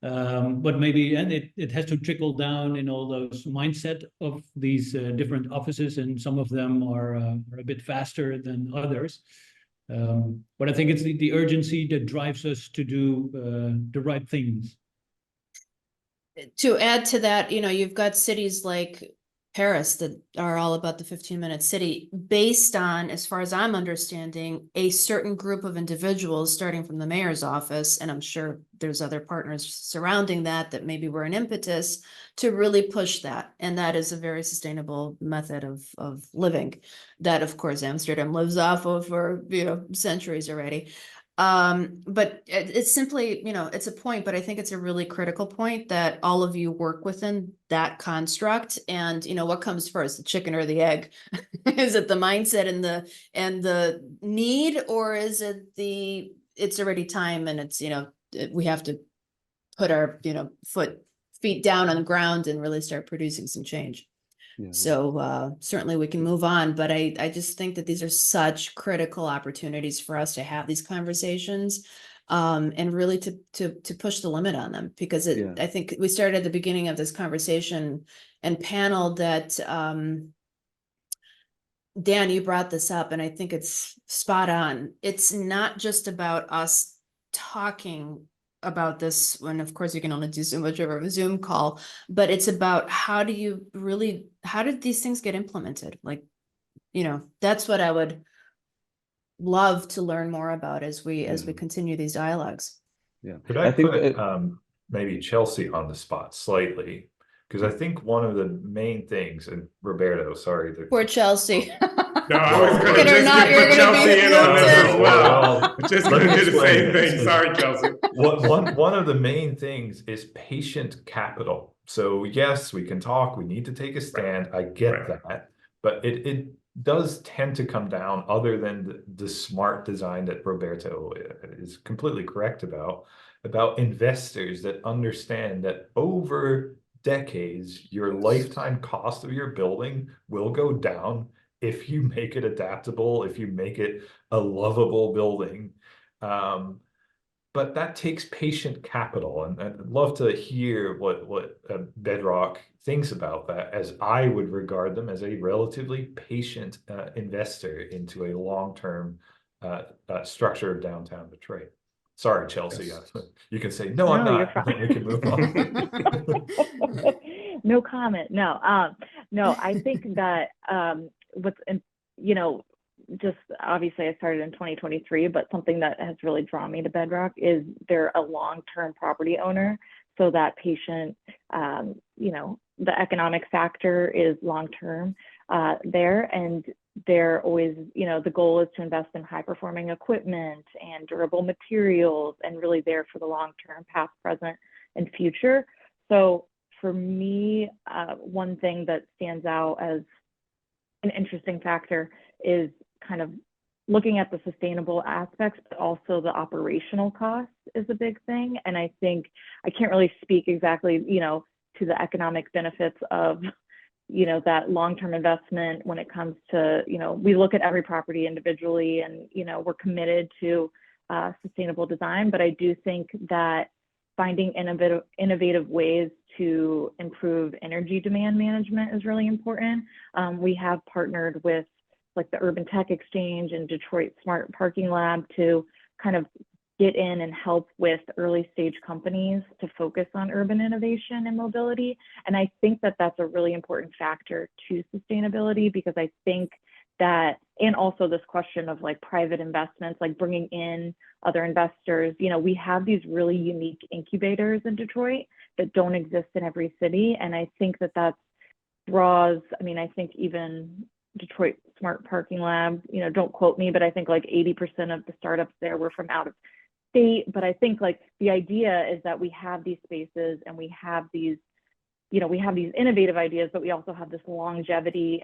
Speaker 3: But maybe, and it has to trickle down in all those mindset of these different offices, and some of them are a bit faster than others. But I think it's the urgency that drives us to do the right things.
Speaker 1: To add to that, you've got cities like Paris that are all about the 15-minute city, based on, as far as I'm understanding, a certain group of individuals, starting from the mayor's office, and I'm sure there's other partners surrounding that maybe were an impetus to really push that. And that is a very sustainable method of living that, of course, Amsterdam lives off of for centuries already. But it's simply, it's a point, but I think it's a really critical point that all of you work within that construct. And, what comes first, the chicken or the egg? Is it the mindset and the need, or is it it's already time and it's, we have to put our, feet down on the ground and really start producing some change?
Speaker 4: Yeah.
Speaker 1: So certainly we can move on, but I just think that these are such critical opportunities for us to have these conversations, and really to push the limit on them, because
Speaker 4: Yeah.
Speaker 1: I think we started at the beginning of this conversation and panel that Dan, you brought this up, and I think it's spot on. It's not just about us talking about this when, of course, you can only do so much over a Zoom call, but it's about how did these things get implemented? Like, that's what I would love to learn more about as we continue these dialogues.
Speaker 4: Yeah.
Speaker 5: Could I
Speaker 4: think
Speaker 5: put maybe Chelsea on the spot slightly? Because I think one of the main things, and Roberto, sorry.
Speaker 1: Poor Chelsea.
Speaker 2: No, I was going to
Speaker 1: Like it or
Speaker 2: just
Speaker 1: not, you're
Speaker 2: put
Speaker 1: gonna be
Speaker 2: Chelsea in on this as
Speaker 1: muted.
Speaker 2: well. Just
Speaker 5: let
Speaker 2: going
Speaker 5: me
Speaker 2: to do the
Speaker 5: explain
Speaker 2: same
Speaker 5: this.
Speaker 2: thing. Sorry, Chelsea.
Speaker 5: One of the main things is patient capital. So yes, we can talk, we need to take a stand. I get that, but it does tend to come down, other than the smart design that Roberto is completely correct about investors that understand that over decades, your lifetime cost of your building will go down if you make it adaptable, if you make it a lovable building. But that takes patient capital, and I'd love to hear what Bedrock thinks about that, as I would regard them as a relatively patient investor into a long-term structure of downtown Detroit. Sorry, Chelsea.
Speaker 2: Yes.
Speaker 5: You can say, no, I'm
Speaker 6: No,
Speaker 5: not.
Speaker 6: you're fine.
Speaker 5: We can move on.
Speaker 6: No comment. No, I think that just obviously I started in 2023, but something that has really drawn me to Bedrock is they're a long-term property owner. So that patient, the economic factor is long-term there, and they're always, the goal is to invest in high-performing equipment and durable materials, and really there for the long-term, past, present, and future. So for me, one thing that stands out as an interesting factor is kind of looking at the sustainable aspects, but also the operational costs is a big thing. And I think I can't really speak exactly, to the economic benefits of, that long-term investment when it comes to, we look at every property individually, and, we're committed to sustainable design. But I do think that finding innovative ways to improve energy demand management is really important. We have partnered with like the Urban Tech Exchange and Detroit Smart Parking Lab to kind of get in and help with early stage companies to focus on urban innovation and mobility. And I think that that's a really important factor to sustainability, because I think that, and also this question of like private investments, like bringing in other investors, we have these really unique incubators in Detroit that don't exist in every city. And I think that draws, I think even Detroit Smart Parking Lab, don't quote me, but I think like 80% of the startups there were from out of state. But I think like the idea is that we have these spaces and we have these, we have these innovative ideas, but we also have this longevity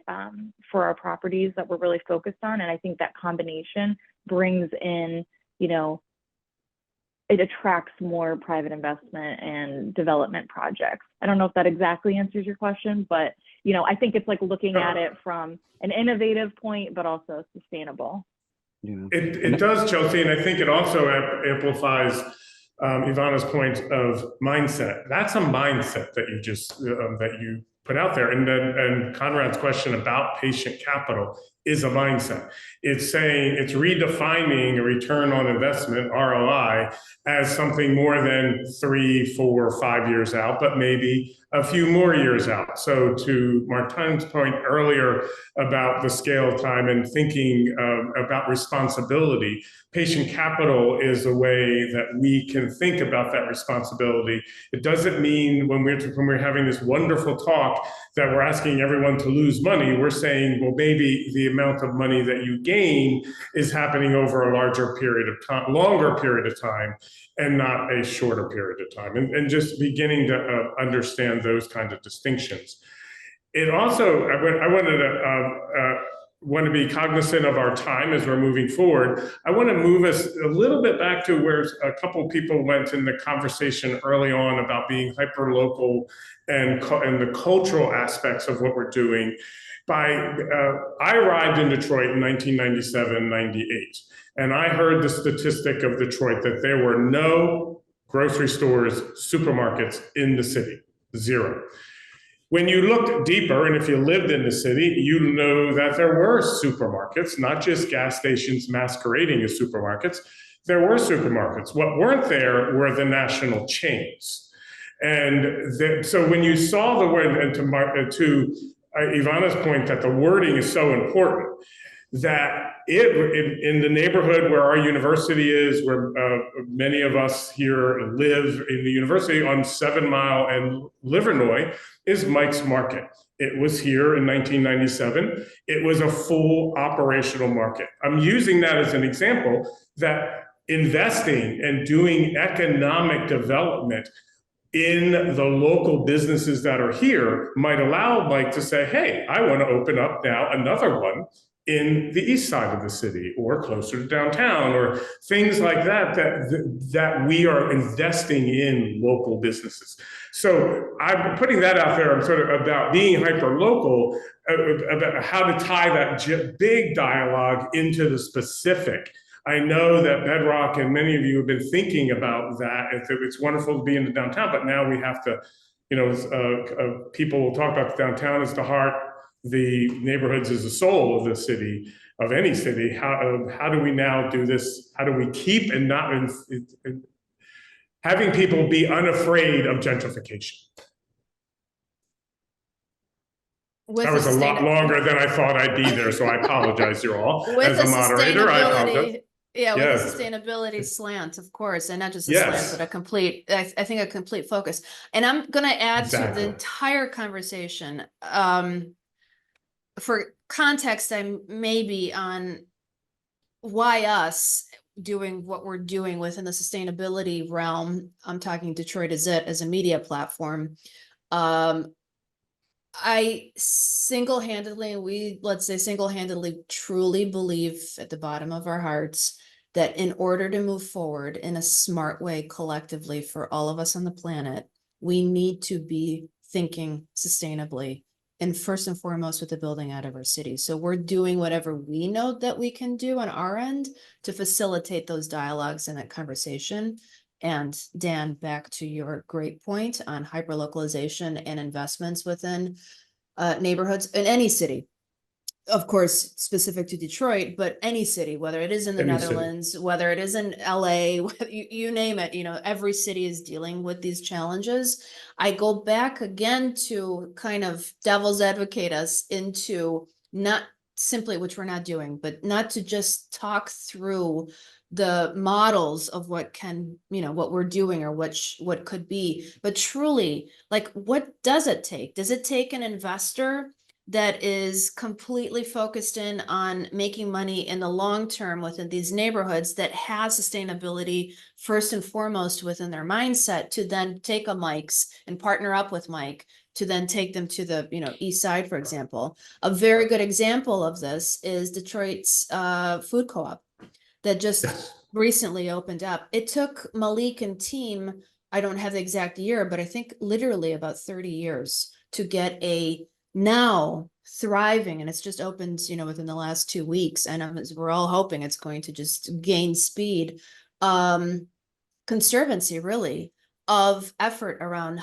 Speaker 6: for our properties that we're really focused on. And I think that combination brings in, it attracts more private investment and development projects. I don't know if that exactly answers your question, but I think it's like looking at it from an innovative point, but also sustainable.
Speaker 4: Yeah.
Speaker 2: It does, Chelsea, and I think it also amplifies Ivana's point of mindset. That's a mindset that you just that you put out there, and Conrad's question about patient capital is a mindset. It's saying, it's redefining a return on investment, ROI, as something more than 3, 4, 5 years out, but maybe a few more years out. So to Martijn's point earlier about the scale time and thinking about responsibility, patient capital is a way that we can think about that responsibility. It doesn't mean when we're having this wonderful talk that we're asking everyone to lose money. We're saying, well, maybe the amount of money that you gain is happening over a longer period of time, and not a shorter period of time, and just beginning to understand those kinds of distinctions. It also, I wanted to want to be cognizant of our time as we're moving forward. I want to move us a little bit back to where a couple people went in the conversation early on about being hyper-local and the cultural aspects of what we're doing. I arrived in Detroit in 1997, 98, and I heard the statistic of Detroit that there were no grocery stores, supermarkets in the city, 0. When you looked deeper, and if you lived in the city, you know that there were supermarkets, not just gas stations masquerading as supermarkets. There were supermarkets. What weren't there were the national chains. And so when you saw the word, and to Ivana's point that the wording is so important, that in the neighborhood where our university is, where many of us here live in the university on 7 Mile and Livernois, is Mike's Market. It was here in 1997. It was a full operational market. I'm using that as an example that investing and doing economic development in the local businesses that are here might allow Mike to say, hey, I want to open up now another one in the east side of the city or closer to downtown, or things like that we are investing in local businesses. So I'm putting that out there. I'm sort of about being hyper local, about how to tie that big dialogue into the specific. I know that Bedrock and many of you have been thinking about that. It's wonderful to be in the downtown, but now we have to, people will talk about the downtown as the heart, the neighborhoods as the soul of the city, of any city. How do we now do this? How do we keep and not having people be unafraid of gentrification? That was a lot longer than I thought I'd be there, so I apologize, you all. As a moderator, I apologize.
Speaker 1: Yeah, with a sustainability slant, of course, and not just a slant, but a complete, I think a complete focus. And I'm going to add to the entire conversation. For context, I'm maybe on why us doing what we're doing within the sustainability realm. I'm talking Detroitisit as a media platform. I single-handedly, let's say single-handedly, truly believe at the bottom of our hearts that in order to move forward in a smart way collectively for all of us on the planet, we need to be thinking sustainably, and first and foremost with the building out of our city. So we're doing whatever we know that we can do on our end to facilitate those dialogues and that conversation. And Dan, back to your great point on hyperlocalization and investments within neighborhoods in any city. Of course, specific to Detroit, but any city, whether it is in the Netherlands, whether it is in LA, you name it, every city is dealing with these challenges. I go back again to kind of devil's advocate us into not simply, which we're not doing, but not to just talk through the models of what can, what we're doing or what could be, but truly, like, what does it take? Does it take an investor that is completely focused in on making money in the long term within these neighborhoods that has sustainability first and foremost within their mindset, to then take a Mike's and partner up with Mike to then take them to the east side, for example? A very good example of this is Detroit's food co-op that just recently opened up. It took Malik and team, I don't have the exact year, but I think literally about 30 years to get a now thriving, and it's just opened, within the last 2 weeks. And we're all hoping it's going to just gain speed. Conservancy, really, of effort around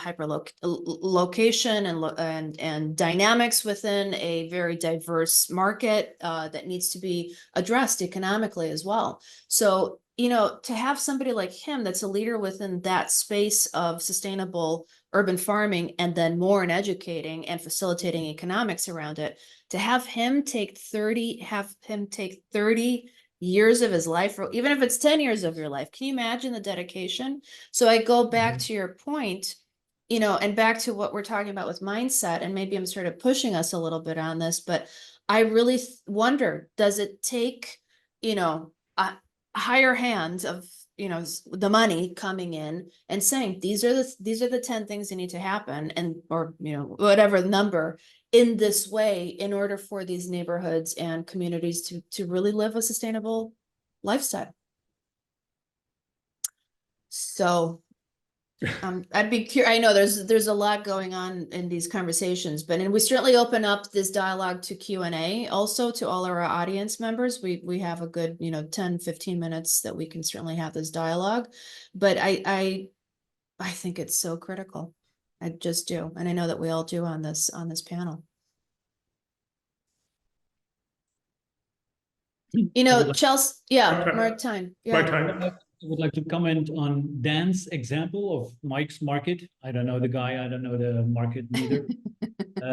Speaker 1: location and dynamics within a very diverse market that needs to be addressed economically as well. So, to have somebody like him that's a leader within that space of sustainable urban farming, and then more in educating and facilitating economics around it, to have him take 30 years of his life, or even if it's 10 years of your life. Can you imagine the dedication? So I go back to your point, and back to what we're talking about with mindset, and maybe I'm sort of pushing us a little bit on this, but I really wonder, does it take, a higher hand of, the money coming in and saying, these are the 10 things that need to happen, and, or, whatever number, in this way, in order for these neighborhoods and communities to really live a sustainable lifestyle. So I'd be curious. I know there's a lot going on in these conversations, and we certainly open up this dialogue to Q&A also to all our audience members. We have a good 10-15 minutes that we can certainly have this dialogue, but I think it's so critical. I just do, and I know that we all do on this panel. Chelsea, yeah, Marthijn.
Speaker 2: My time.
Speaker 3: I would like to comment on Dan's example of Mike's Market. I don't know the guy, I don't know the market neither.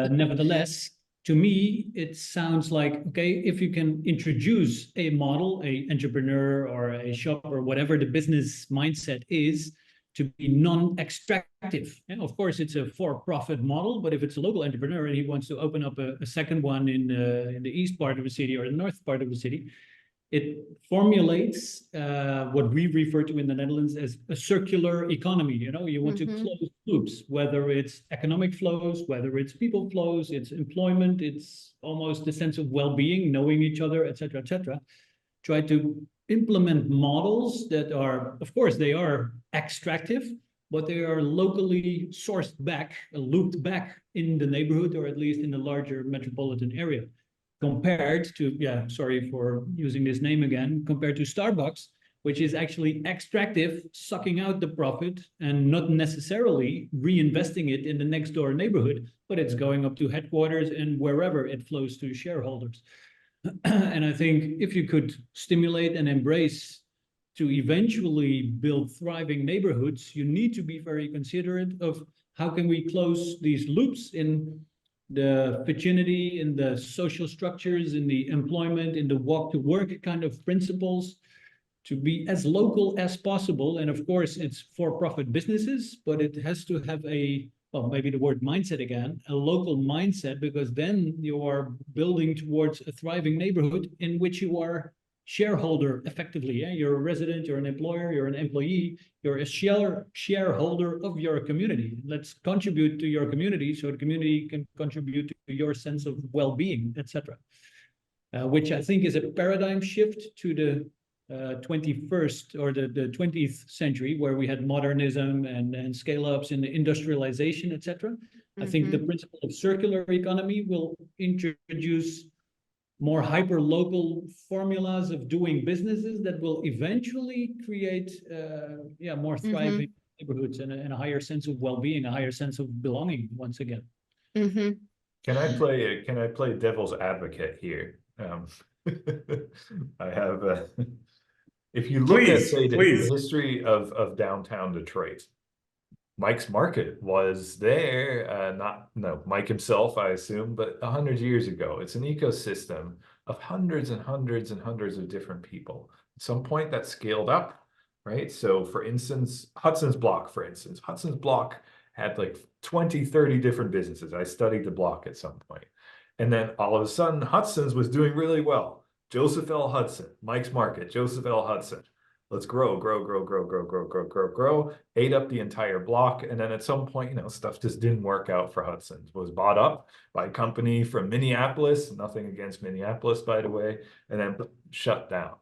Speaker 3: Nevertheless, to me, it sounds like, okay, if you can introduce a model, a entrepreneur or a shop or whatever the business mindset is, to be non-extractive. And of course, it's a for-profit model, but if it's a local entrepreneur and he wants to open up a second one in the east part of the city or the north part of the city, it formulates what we refer to in the Netherlands as a circular economy. You want to close loops, whether it's economic flows, whether it's people flows, it's employment, it's almost a sense of well-being, knowing each other, et cetera, et cetera. Try to implement models that are, of course, they are extractive, but they are locally sourced back, looped back in the neighborhood, or at least in the larger metropolitan area. Compared to, sorry for using this name again, compared to Starbucks, which is actually extractive, sucking out the profit and not necessarily reinvesting it in the next door neighborhood, but it's going up to headquarters and wherever it flows to shareholders. And I think if you could stimulate and embrace to eventually build thriving neighborhoods, you need to be very considerate of how can we close these loops in the vicinity, in the social structures, in the employment, in the walk to work kind of principles, to be as local as possible. And of course, it's for-profit businesses, but it has to have maybe the word mindset again, a local mindset, because then you are building towards a thriving neighborhood in which you are shareholder effectively. You're a resident, you're an employer, you're an employee, you're a shareholder of your community. Let's contribute to your community so the community can contribute to your sense of well-being, etc. Which I think is a paradigm shift to the 21st or the 20th century, where we had modernism and scale-ups and industrialization, etc. I think the principle of circular economy will introduce more hyper-local formulas of doing businesses that will eventually create more thriving neighborhoods and a higher sense of well-being, a higher sense of belonging once again.
Speaker 5: Can I play devil's advocate here? I have if you look at, say, the history of downtown Detroit, Mike's Market was there, Mike himself, I assume, but 100 years ago. It's an ecosystem of hundreds and hundreds and hundreds of different people. At some point that scaled up, right? So for instance, Hudson's Block had like 20, 30 different businesses. I studied the block at some point. And then all of a sudden, Hudson's was doing really well. Joseph L. Hudson, Mike's Market, Joseph L. Hudson. Let's grow, ate up the entire block. And then at some point, stuff just didn't work out for Hudson's. It was bought up by a company from Minneapolis, nothing against Minneapolis, by the way, and then shut down.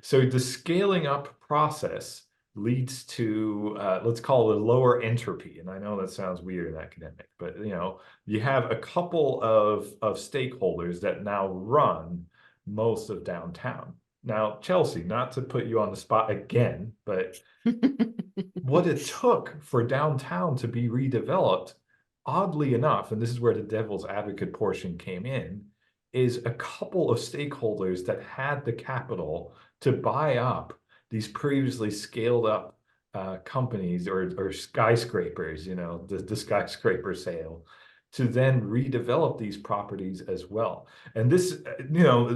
Speaker 5: So the scaling up process leads to, let's call it lower entropy. And I know that sounds weird and academic, but you have a couple of stakeholders that now run most of downtown. Now, Chelsea, not to put you on the spot again, but what it took for downtown to be redeveloped, oddly enough, and this is where the devil's advocate portion came in, is a couple of stakeholders that had the capital to buy up these previously scaled up companies or skyscrapers, the skyscraper sale, to then redevelop these properties as well. And this,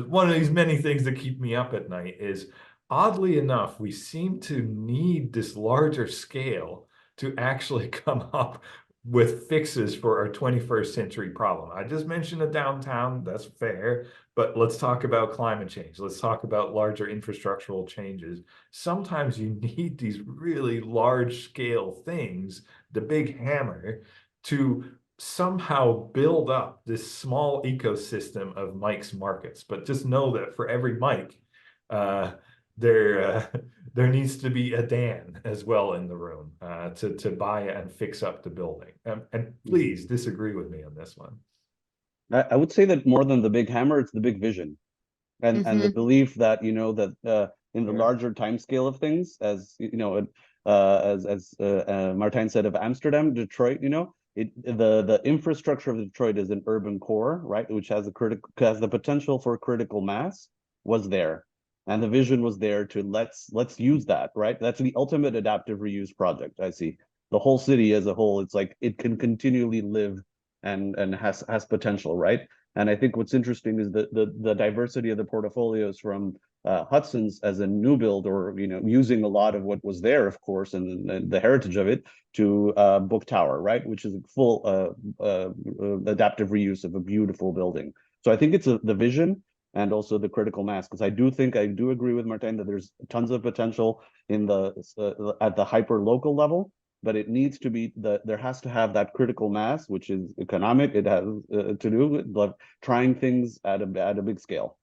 Speaker 5: one of these many things that keep me up at night is, oddly enough, we seem to need this larger scale to actually come up with fixes for our 21st century problem. I just mentioned a downtown, that's fair, but let's talk about climate change. Let's talk about larger infrastructural changes. Sometimes you need these really large scale things, the big hammer, to somehow build up this small ecosystem of Mike's markets. But just know that for every Mike, there needs to be a Dan as well in the room to buy and fix up the building. And please disagree with me on this one.
Speaker 4: I would say that more than the big hammer, it's the big vision, and the belief that that in the larger time scale of things, as as Martijn said of Amsterdam, Detroit, the infrastructure of Detroit is an urban core, right, which has the potential for critical mass, was there. And the vision was there to let's use that, right? That's the ultimate adaptive reuse project. I see the whole city as a whole. It's like it can continually live and has potential, right? And I think what's interesting is the diversity of the portfolios from Hudson's as a new build, or using a lot of what was there, of course, and the heritage of it, to Book Tower, right, which is a full adaptive reuse of a beautiful building. So I think it's the vision and also the critical mass, because I do agree with Martijn that there's tons of potential in at the hyper local level, but it needs to be there has to have that critical mass, which is economic. It has to do with trying things at a big scale,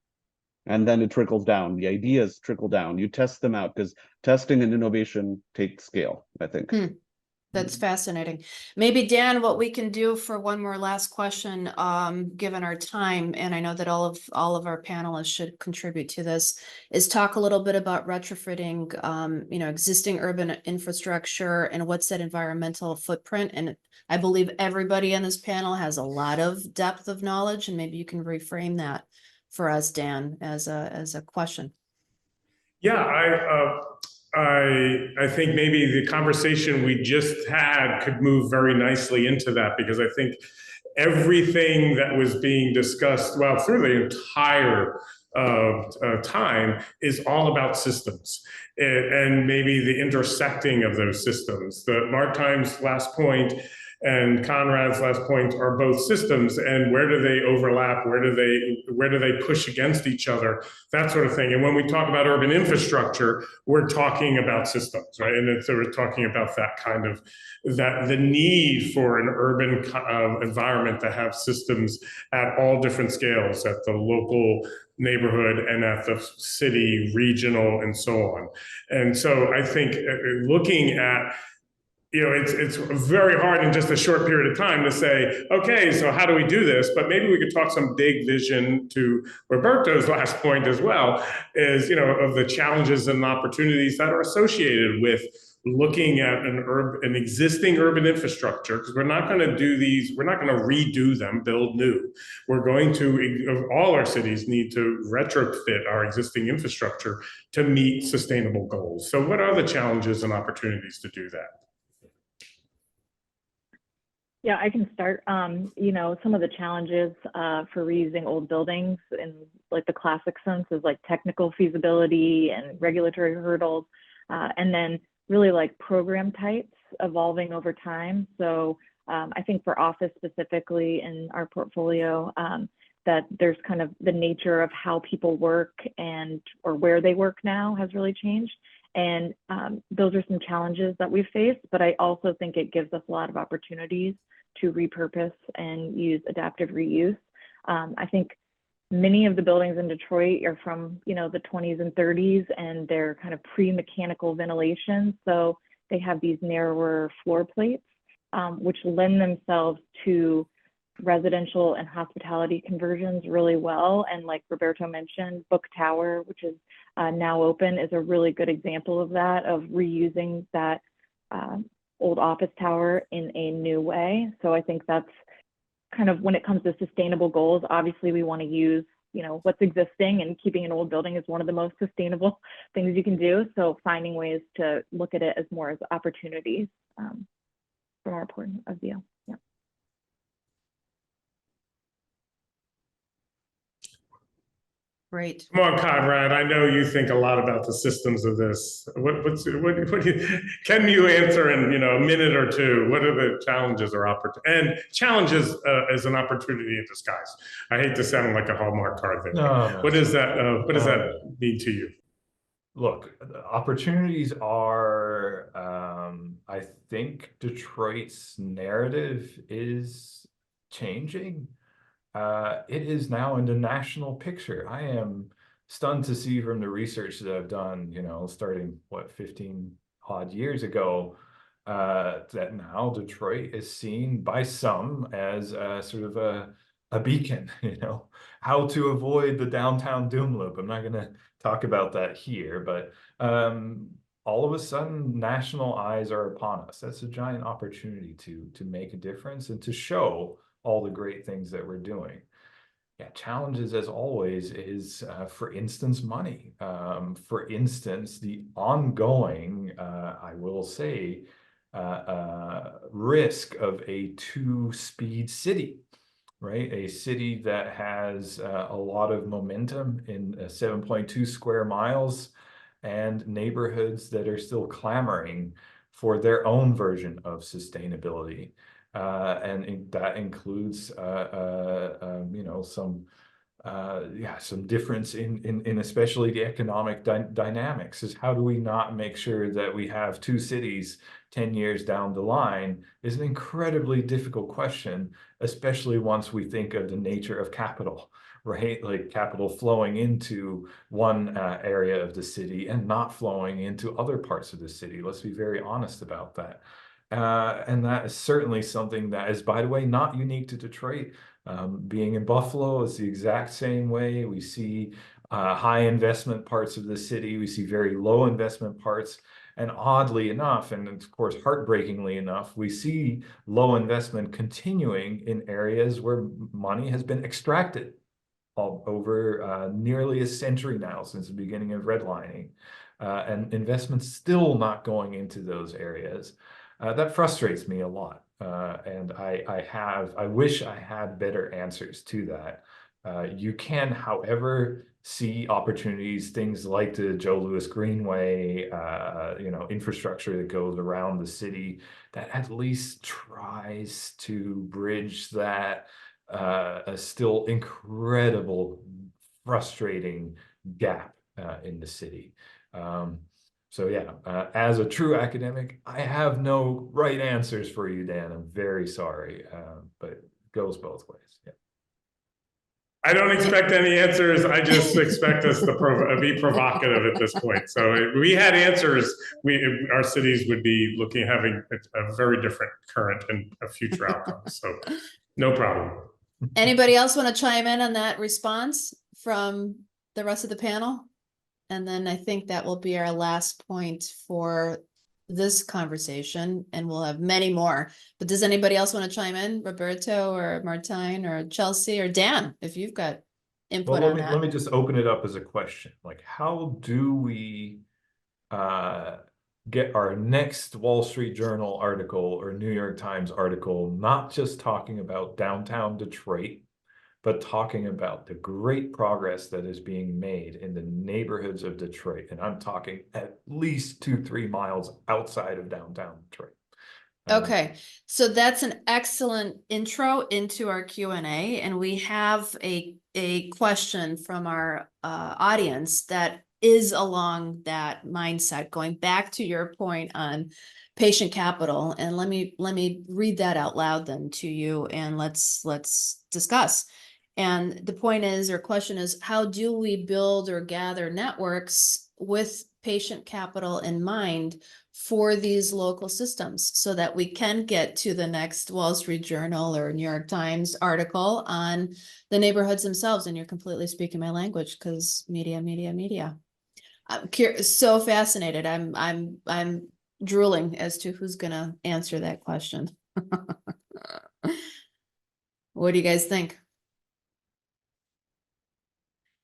Speaker 4: and then it trickles down. The ideas trickle down. You test them out, because testing and innovation take scale, I think.
Speaker 1: That's fascinating. Maybe Dan, what we can do for one more last question, given our time, and I know that all of our panelists should contribute to this, is talk a little bit about retrofitting, existing urban infrastructure and what's that environmental footprint. And I believe everybody on this panel has a lot of depth of knowledge, and maybe you can reframe that for us, Dan, as a question.
Speaker 2: Yeah, I think maybe the conversation we just had could move very nicely into that, because I think everything that was being discussed, well, through the entire time, is all about systems and maybe the intersecting of those systems. Martijn's last point and Conrad's last point are both systems, and where do they overlap? Where do they push against each other? That sort of thing. And when we talk about urban infrastructure, we're talking about systems, right? And so we're talking about that kind of the need for an urban environment to have systems at all different scales, at the local, neighborhood, and at the city, regional, and so on. And so I think looking at, it's very hard in just a short period of time to say, okay, so how do we do this? But maybe we could talk some big vision to Roberto's last point as well, is, of the challenges and opportunities that are associated with looking at an existing urban infrastructure, because we're not going to redo them, build new. We're going to, all our cities need to retrofit our existing infrastructure to meet sustainable goals. So what are the challenges and opportunities to do that?
Speaker 6: Yeah, I can start. Some of the challenges for reusing old buildings in like the classic sense is like technical feasibility and regulatory hurdles, and then really like program types evolving over time. So I think for office specifically in our portfolio, that there's kind of the nature of how people work or where they work now has really changed. And those are some challenges that we've faced, but I also think it gives us a lot of opportunities to repurpose and use adaptive reuse. I think many of the buildings in Detroit are from, the 20s and 30s, and they're kind of pre-mechanical ventilation. So they have these narrower floor plates, which lend themselves to residential and hospitality conversions really well. And like Roberto mentioned, Book Tower, which is now open, is a really good example of that, of reusing that old office tower in a new way. So I think that's kind of, when it comes to sustainable goals, obviously we want to use, what's existing, and keeping an old building is one of the most sustainable things you can do. So finding ways to look at it as more as opportunities from our point of view. Yeah.
Speaker 1: Great.
Speaker 2: Come on, Conrad. I know you think a lot about the systems of this. Can you answer in a minute or two? What are the challenges or opportunities? And challenges as an opportunity in disguise. I hate to sound like a Hallmark card there.
Speaker 5: No,
Speaker 2: What is that? What does that mean to you?
Speaker 5: Look, the opportunities are, I think Detroit's narrative is changing. It is now in the national picture. I am stunned to see from the research that I've done, starting 15 odd years ago, that now Detroit is seen by some as sort of a beacon, how to avoid the downtown doom loop. I'm not going to talk about that here, but all of a sudden national eyes are upon us. That's a giant opportunity to make a difference and to show all the great things that we're doing. Yeah, challenges as always is, for instance, money. For instance, the ongoing, I will say, risk of a two-speed city, right? A city that has a lot of momentum in 7.2 square miles and neighborhoods that are still clamoring for their own version of sustainability. That includes, some difference in especially the economic dynamics. Is how do we not make sure that we have two cities 10 years down the line is an incredibly difficult question, especially once we think of the nature of capital, right? Like capital flowing into one area of the city and not flowing into other parts of the city. Let's be very honest about that. And that is certainly something that is, by the way, not unique to Detroit. Being in Buffalo is the exact same way. We see high investment parts of the city. We see very low investment parts. And oddly enough, and of course, heartbreakingly enough, we see low investment continuing in areas where money has been extracted over nearly a century now, since the beginning of redlining, and investments still not going into those areas. That frustrates me a lot. And I wish I had better answers to that. You can, however, see opportunities, things like the Joe Louis Greenway, infrastructure that goes around the city that at least tries to bridge that a still incredible, frustrating gap in the city. So yeah, as a true academic, I have no right answers for you, Dan. I'm very sorry, but it goes both ways. Yeah.
Speaker 2: I don't expect any answers. I just expect us to be provocative at this point. So if we had answers, our cities would be having a very different current and a future outcome. So no problem.
Speaker 1: Anybody else want to chime in on that response from the rest of the panel? And then I think that will be our last point for this conversation, and we'll have many more. But does anybody else want to chime in? Roberto or Martijn or Chelsea or Dan, if you've got input on that.
Speaker 5: Let me just open it up as a question. Like, how do we get our next Wall Street Journal article or New York Times article not just talking about downtown Detroit, but talking about the great progress that is being made in the neighborhoods of Detroit? And I'm talking at least 2-3 miles outside of downtown Detroit.
Speaker 1: Okay, so that's an excellent intro into our Q&A, and we have a question from our audience that is along that mindset, going back to your point on patient capital. And let me read that out loud then to you, and let's discuss. And the point is, or question is, how do we build or gather networks with patient capital in mind for these local systems so that we can get to the next Wall Street Journal or New York Times article on the neighborhoods themselves? And you're completely speaking my language, because media. I'm so fascinated. I'm drooling as to who's gonna answer that question. What do you guys think?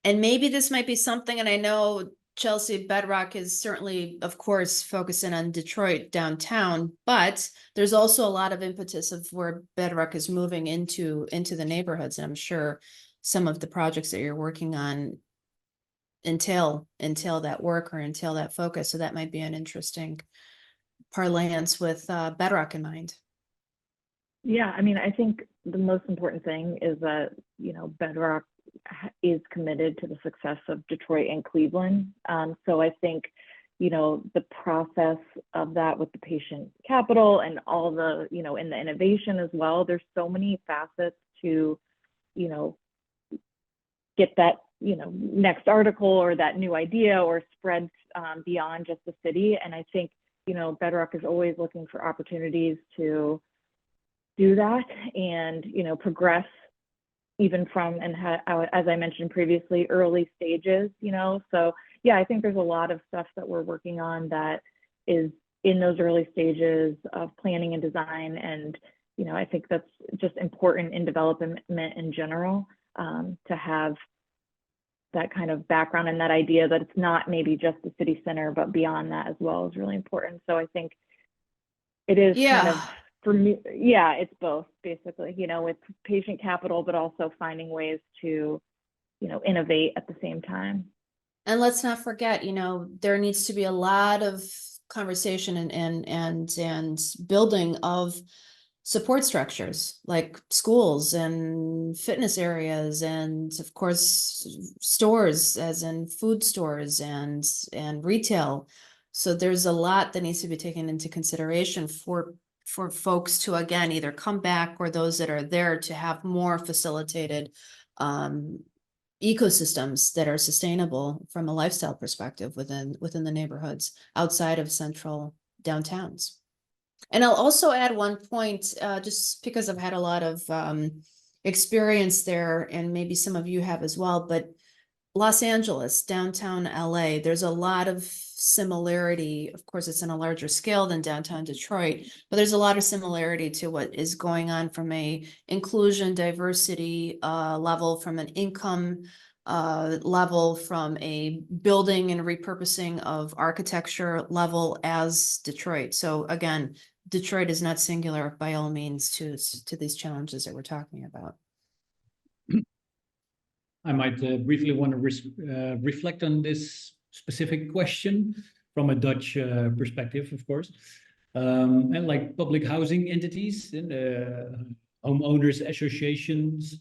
Speaker 1: And maybe this might be something, and I know Chelsea Bedrock is certainly, of course, focusing on Detroit downtown, but there's also a lot of impetus of where Bedrock is moving into the neighborhoods. And I'm sure some of the projects that you're working on entail that work or entail that focus. So that might be an interesting parlance with Bedrock in mind.
Speaker 6: Yeah, I mean, I think the most important thing is that, you know, Bedrock is committed to the success of Detroit and Cleveland. So I think, you know, the process of that with the patient capital and all the, you know, and the innovation as well, there's so many facets to, you know, get that, you know, next article or that new idea or spread beyond just the city. And I think, you know, Bedrock is always looking for opportunities to do that and, you know, progress even from, and as I mentioned previously, early stages, you know. So yeah, I think there's a lot of stuff that we're working on that is in those early stages of planning and design. And, you know, I think that's just important in development in general, to have that kind of background and that idea that it's not maybe just the city center, but beyond that as well is really important. So I think it is kind of, for me, yeah, it's both basically, you know, with patient capital, but also finding ways to, you know, innovate at the same time.
Speaker 1: And let's not forget, you know, there needs to be a lot of conversation and building of support structures like schools and fitness areas, and of course stores, as in food stores and retail. So there's a lot that needs to be taken into consideration for folks to, again, either come back or those that are there to have more facilitated ecosystems that are sustainable from a lifestyle perspective within the neighborhoods outside of central downtowns. And I'll also add one point, just because I've had a lot of experience there, and maybe some of you have as well, but Los Angeles, downtown LA, there's a lot of similarity. Of course, it's on a larger scale than downtown Detroit, but there's a lot of similarity to what is going on from a inclusion, diversity level, from an income level, from a building and repurposing of architecture level as Detroit. So again, Detroit is not singular by all means to these challenges that we're talking about.
Speaker 3: I might briefly want to reflect on this specific question from a Dutch perspective, of course. And like public housing entities and homeowners associations,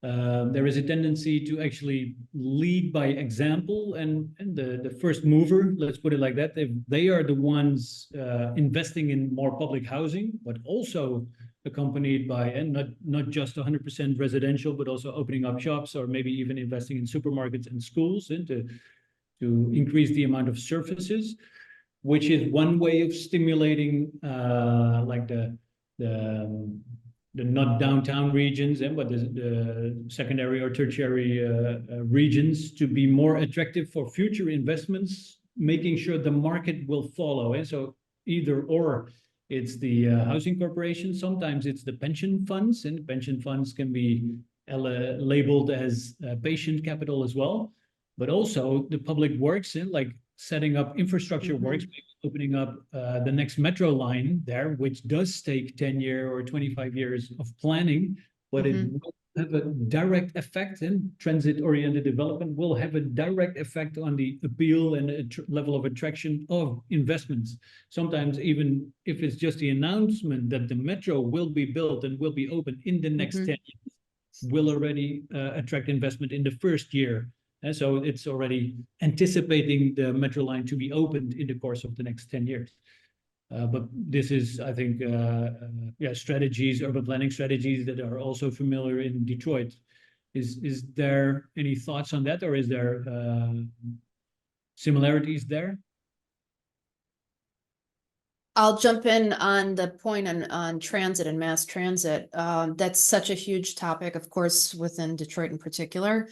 Speaker 3: there is a tendency to actually lead by example, and the first mover, let's put it like that, they are the ones investing in more public housing, but also accompanied by, and not just 100% residential, but also opening up shops or maybe even investing in supermarkets and schools, and to increase the amount of surfaces, which is one way of stimulating like the not downtown regions, but the secondary or tertiary regions to be more attractive for future investments, making sure the market will follow. And so either or, it's the housing corporation, sometimes it's the pension funds, and pension funds can be labeled as patient capital as well, but also the public works, and like setting up infrastructure works, maybe opening up the next metro line there, which does take 10 years or 25 years of planning, but it will have a direct effect, and transit-oriented development will have a direct effect on the appeal and level of attraction of investments. Sometimes even if it's just the announcement that the metro will be built and will be open in the next 10 years, will already attract investment in the first year. And so it's already anticipating the metro line to be opened in the course of the next 10 years. But this is, I think, strategies, urban planning strategies that are also familiar in Detroit. Is there any thoughts on that, or is there similarities there?
Speaker 1: I'll jump in on the point on transit and mass transit. That's such a huge topic, of course, within Detroit in particular.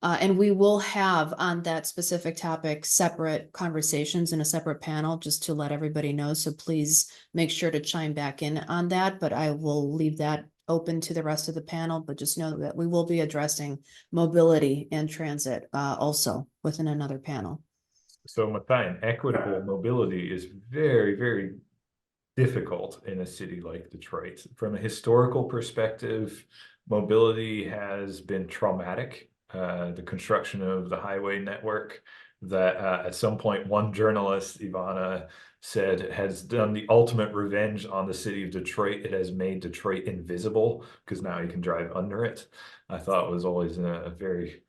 Speaker 1: And we will have on that specific topic separate conversations in a separate panel, just to let everybody know. So please make sure to chime back in on that, but I will leave that open to the rest of the panel. But just know that we will be addressing mobility and transit also within another panel.
Speaker 5: So Marthijn, equitable mobility is very, very difficult in a city like Detroit. From a historical perspective, mobility has been traumatic the construction of the highway network that at some point one journalist, Ivana, said has done the ultimate revenge on the city of Detroit. It has made Detroit invisible because now you can drive under it. I thought was always a very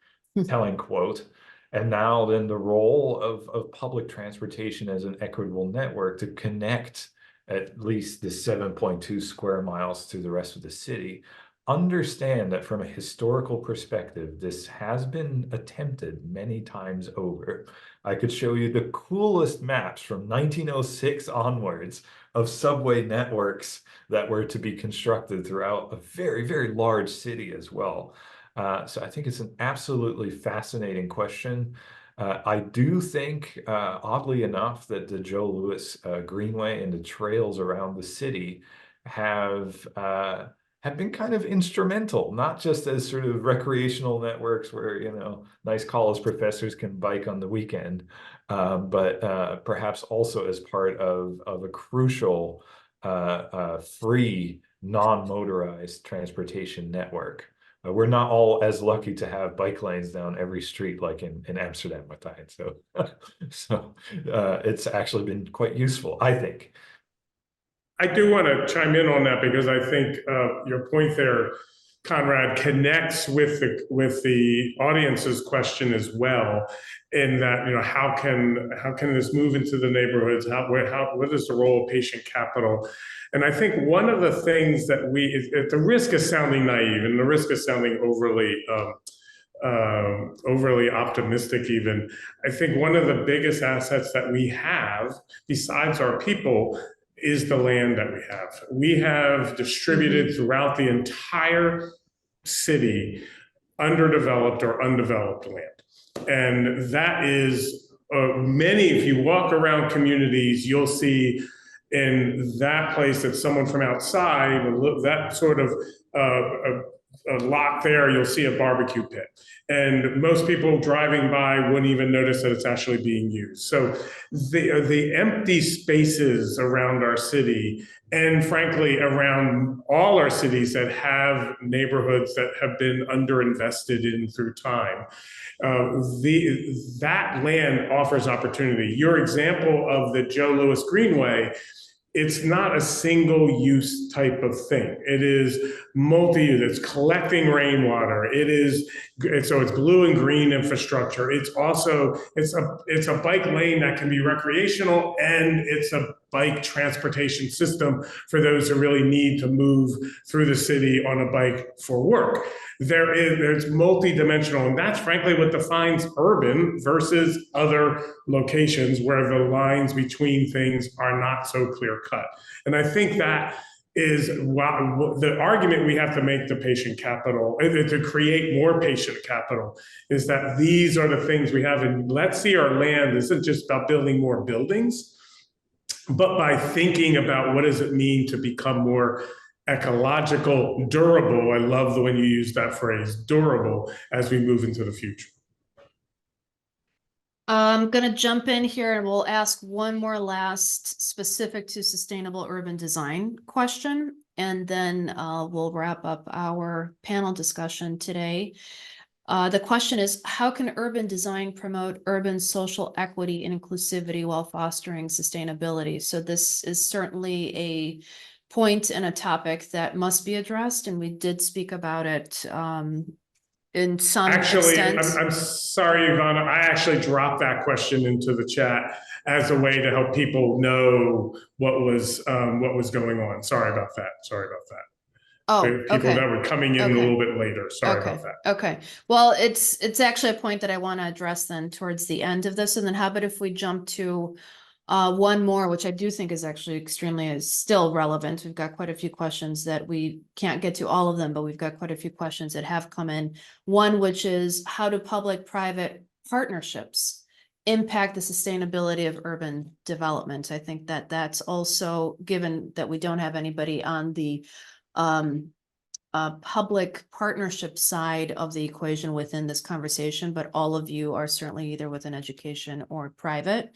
Speaker 5: telling quote. And now then the role of public transportation as an equitable network to connect at least the 7.2 square miles to the rest of the city. Understand that from a historical perspective, this has been attempted many times over. I could show you the coolest maps from 1906 onwards of subway networks that were to be constructed throughout a very, very large city as well. So I think it's an absolutely fascinating question. I do think, oddly enough, that the Joe Louis Greenway and the trails around the city have been kind of instrumental, not just as sort of recreational networks where, you know, nice college professors can bike on the weekend, but perhaps also as part of a crucial free non-motorized transportation network. We're not all as lucky to have bike lanes down every street like in Amsterdam, Marthijn. So it's actually been quite useful, I think.
Speaker 2: I do want to chime in on that because I think your point there, Conrad, connects with the audience's question as well. In that, you know, how can this move into the neighborhoods? What is the role of patient capital? And I think one of the things that at the risk of sounding naive and the risk of sounding overly optimistic even, I think one of the biggest assets that we have besides our people is the land that we have. We have distributed throughout the entire city underdeveloped or undeveloped land. And that is if you walk around communities, you'll see in that place that someone from outside, that sort of a lot there, you'll see a barbecue pit. And most people driving by wouldn't even notice that it's actually being used. So the empty spaces around our city, and frankly, around all our cities that have neighborhoods that have been underinvested in through time, that land offers opportunity. Your example of the Joe Louis Greenway, it's not a single use type of thing. It is multi-use. It's collecting rainwater. So it's blue and green infrastructure. It's also, it's a bike lane that can be recreational, and it's a bike transportation system for those who really need to move through the city on a bike for work. There's multi-dimensional, and that's frankly what defines urban versus other locations where the lines between things are not so clear cut. And I think that is the argument we have to make to patient capital, to create more patient capital, is that these are the things we have. And let's see, our land isn't just about building more buildings, but by thinking about what does it mean to become more ecological, durable. I love the way you use that phrase, durable, as we move into the future.
Speaker 1: I'm going to jump in here and we'll ask one more last specific to sustainable urban design question, and then we'll wrap up our panel discussion today. The question is, how can urban design promote urban social equity and inclusivity while fostering sustainability? So this is certainly a point and a topic that must be addressed, and we did speak about it in some extent.
Speaker 2: I'm sorry, Ivana. I actually dropped that question into the chat as a way to help people know what was going on. Sorry about that.
Speaker 1: Oh,
Speaker 2: people that were coming in a little bit later. Sorry about that.
Speaker 1: Okay. Well, it's actually a point that I want to address then towards the end of this. And then how about if we jump to one more, which I do think is actually still relevant. We've got quite a few questions that we can't get to all of them, but we've got quite a few questions that have come in. One, which is, how do public-private partnerships impact the sustainability of urban development? I think that that's also, given that we don't have anybody on the public partnership side of the equation within this conversation, but all of you are certainly either within education or private.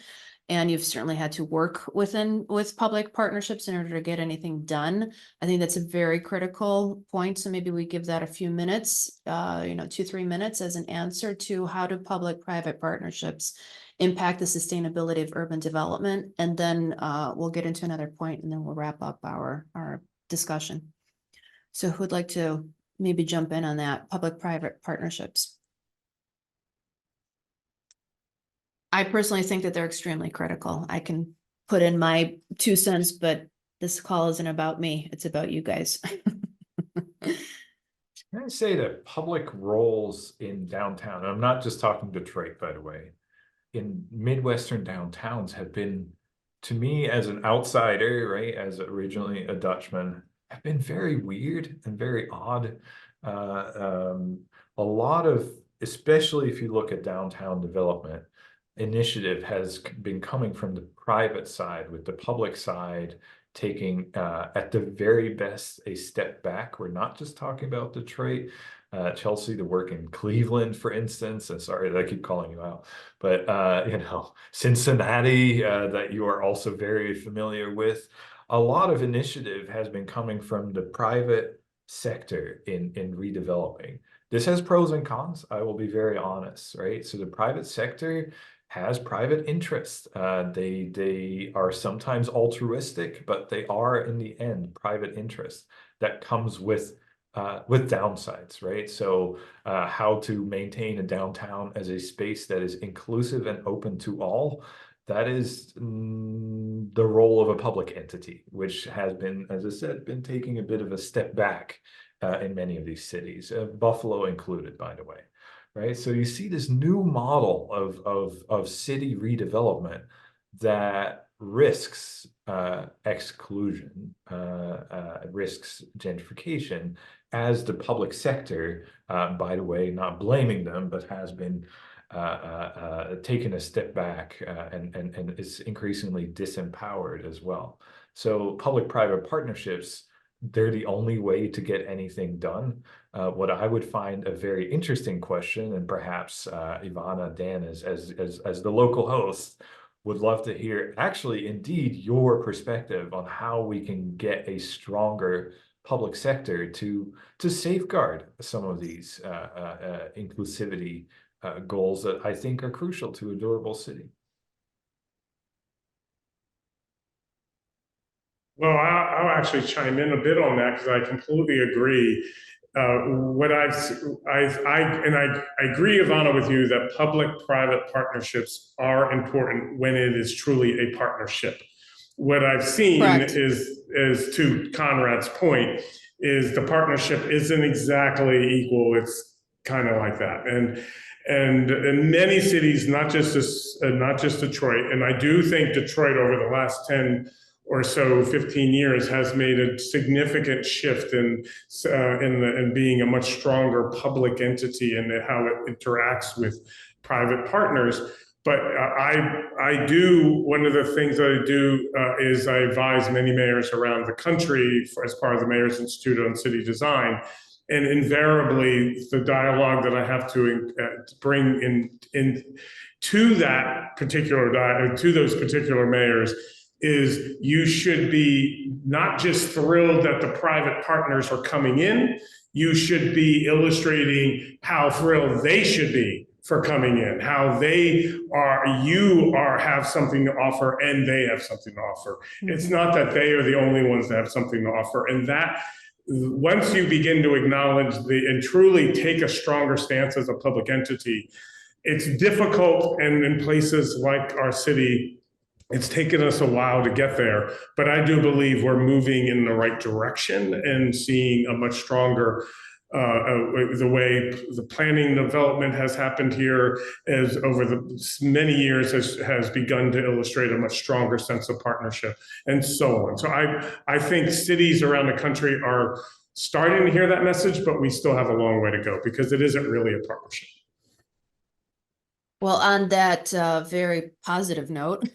Speaker 1: And you've certainly had to work with public partnerships in order to get anything done. I think that's a very critical point. So maybe we give that a few minutes, 2-3 minutes as an answer to how do public-private partnerships impact the sustainability of urban development. And then we'll get into another point and then we'll wrap up our discussion. So who'd like to maybe jump in on that, public-private partnerships? I personally think that they're extremely critical. I can put in my 2 cents, but this call isn't about me. It's about you guys.
Speaker 5: Can I say that public roles in downtown, and I'm not just talking Detroit, by the way, in Midwestern downtowns have been, to me as an outsider, right, as originally a Dutchman, have been very weird and very odd. A lot of, especially if you look at downtown development, initiative has been coming from the private side, with the public side taking at the very best a step back. We're not just talking about Detroit, Chelsea, the work in Cleveland, for instance, and sorry that I keep calling you out, but Cincinnati, that you are also very familiar with. A lot of initiative has been coming from the private sector in redeveloping. This has pros and cons, I will be very honest, right? So the private sector has private interest. They are sometimes altruistic, but they are in the end private interest that comes with downsides, right? So how to maintain a downtown as a space that is inclusive and open to all, that is the role of a public entity, which has been, as I said, been taking a bit of a step back in many of these cities, Buffalo included, by the way. Right, so you see this new model of city redevelopment that risks exclusion, risks gentrification, as the public sector, by the way, not blaming them, but has been taken a step back and is increasingly disempowered as well. So public-private partnerships, they're the only way to get anything done. What I would find a very interesting question, and perhaps Ivana, Dan, as the local host, would love to hear actually indeed your perspective on how we can get a stronger public sector to safeguard some of these inclusivity goals that I think are crucial to a durable city.
Speaker 2: Well, I'll actually chime in a bit on that because I completely agree. What I agree, Ivana, with you that public-private partnerships are important when it is truly a partnership. What I've seen is to Conrad's point, is the partnership isn't exactly equal. It's kind of like that, and in many cities, not just Detroit, and I do think Detroit over the last 10 or so 15 years has made a significant shift in being a much stronger public entity and how it interacts with private partners. But I do, one of the things that I do is I advise many mayors around the country as part of the Mayor's Institute on City Design. And invariably, the dialogue that I have to bring in to that particular to those particular mayors is you should be not just thrilled that the private partners are coming in, you should be illustrating how thrilled they should be for coming in, how you have something to offer and they have something to offer. Mm-hmm. It's not that they are the only ones that have something to offer. And that once you begin to acknowledge and truly take a stronger stance as a public entity, it's difficult, and in places like our city, it's taken us a while to get there, but I do believe we're moving in the right direction and seeing a much stronger, the way the planning development has happened here as over the many years has begun to illustrate a much stronger sense of partnership and so on. So I think cities around the country are starting to hear that message, but we still have a long way to go because it isn't really a partnership.
Speaker 1: Well, on that very positive note,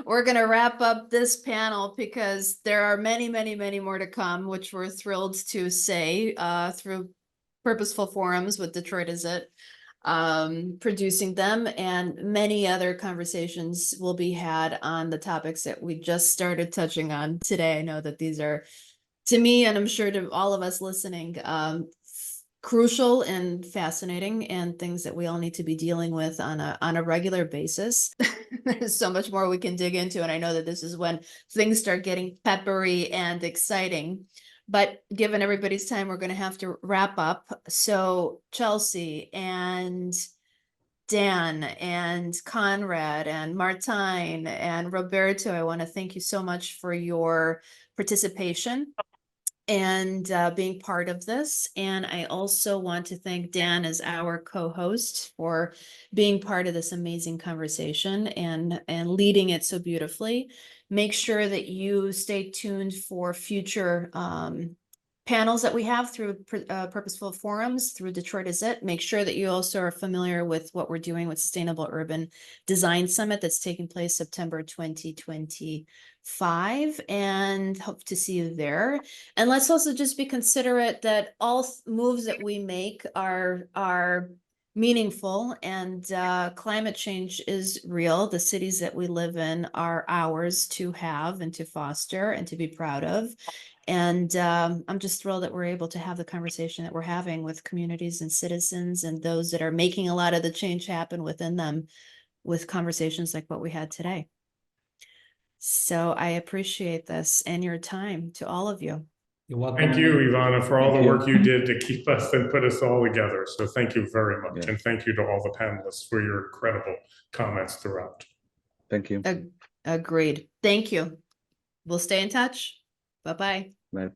Speaker 1: we're going to wrap up this panel because there are many, many, many more to come, which we're thrilled to say through Purposeful Forums with Detroitisit, producing them, and many other conversations will be had on the topics that we just started touching on today. I know that these are, to me, and I'm sure to all of us listening, crucial and fascinating, and things that we all need to be dealing with on a regular basis. There's so much more we can dig into, and I know that this is when things start getting peppery and exciting. But given everybody's time, we're going to have to wrap up. So Chelsea and Dan and Conrad and Martijn and Roberto, I want to thank you so much for your participation and being part of this. And I also want to thank Dan as our co-host for being part of this amazing conversation and leading it so beautifully. Make sure that you stay tuned for future panels that we have through Purposeful Forums, through Detroitisit. Make sure that you also are familiar with what we're doing with Sustainable Urban Design Summit that's taking place September 2025, and hope to see you there. And let's also just be considerate that all moves that we make are meaningful, and climate change is real. The cities that we live in are ours to have and to foster and to be proud of. And I'm just thrilled that we're able to have the conversation that we're having with communities and citizens and those that are making a lot of the change happen within them with conversations like what we had today. So I appreciate this and your time, to all of you.
Speaker 3: You're welcome.
Speaker 2: Thank you, Ivana, for all
Speaker 4: Thank
Speaker 2: the
Speaker 4: you.
Speaker 2: work you did to keep us and put us all together. So thank you very much.
Speaker 4: Yeah.
Speaker 2: And thank you to all the panelists for your incredible comments throughout.
Speaker 4: Thank you.
Speaker 1: Agreed. Thank you. We'll stay in touch. Bye-bye.
Speaker 4: Bye.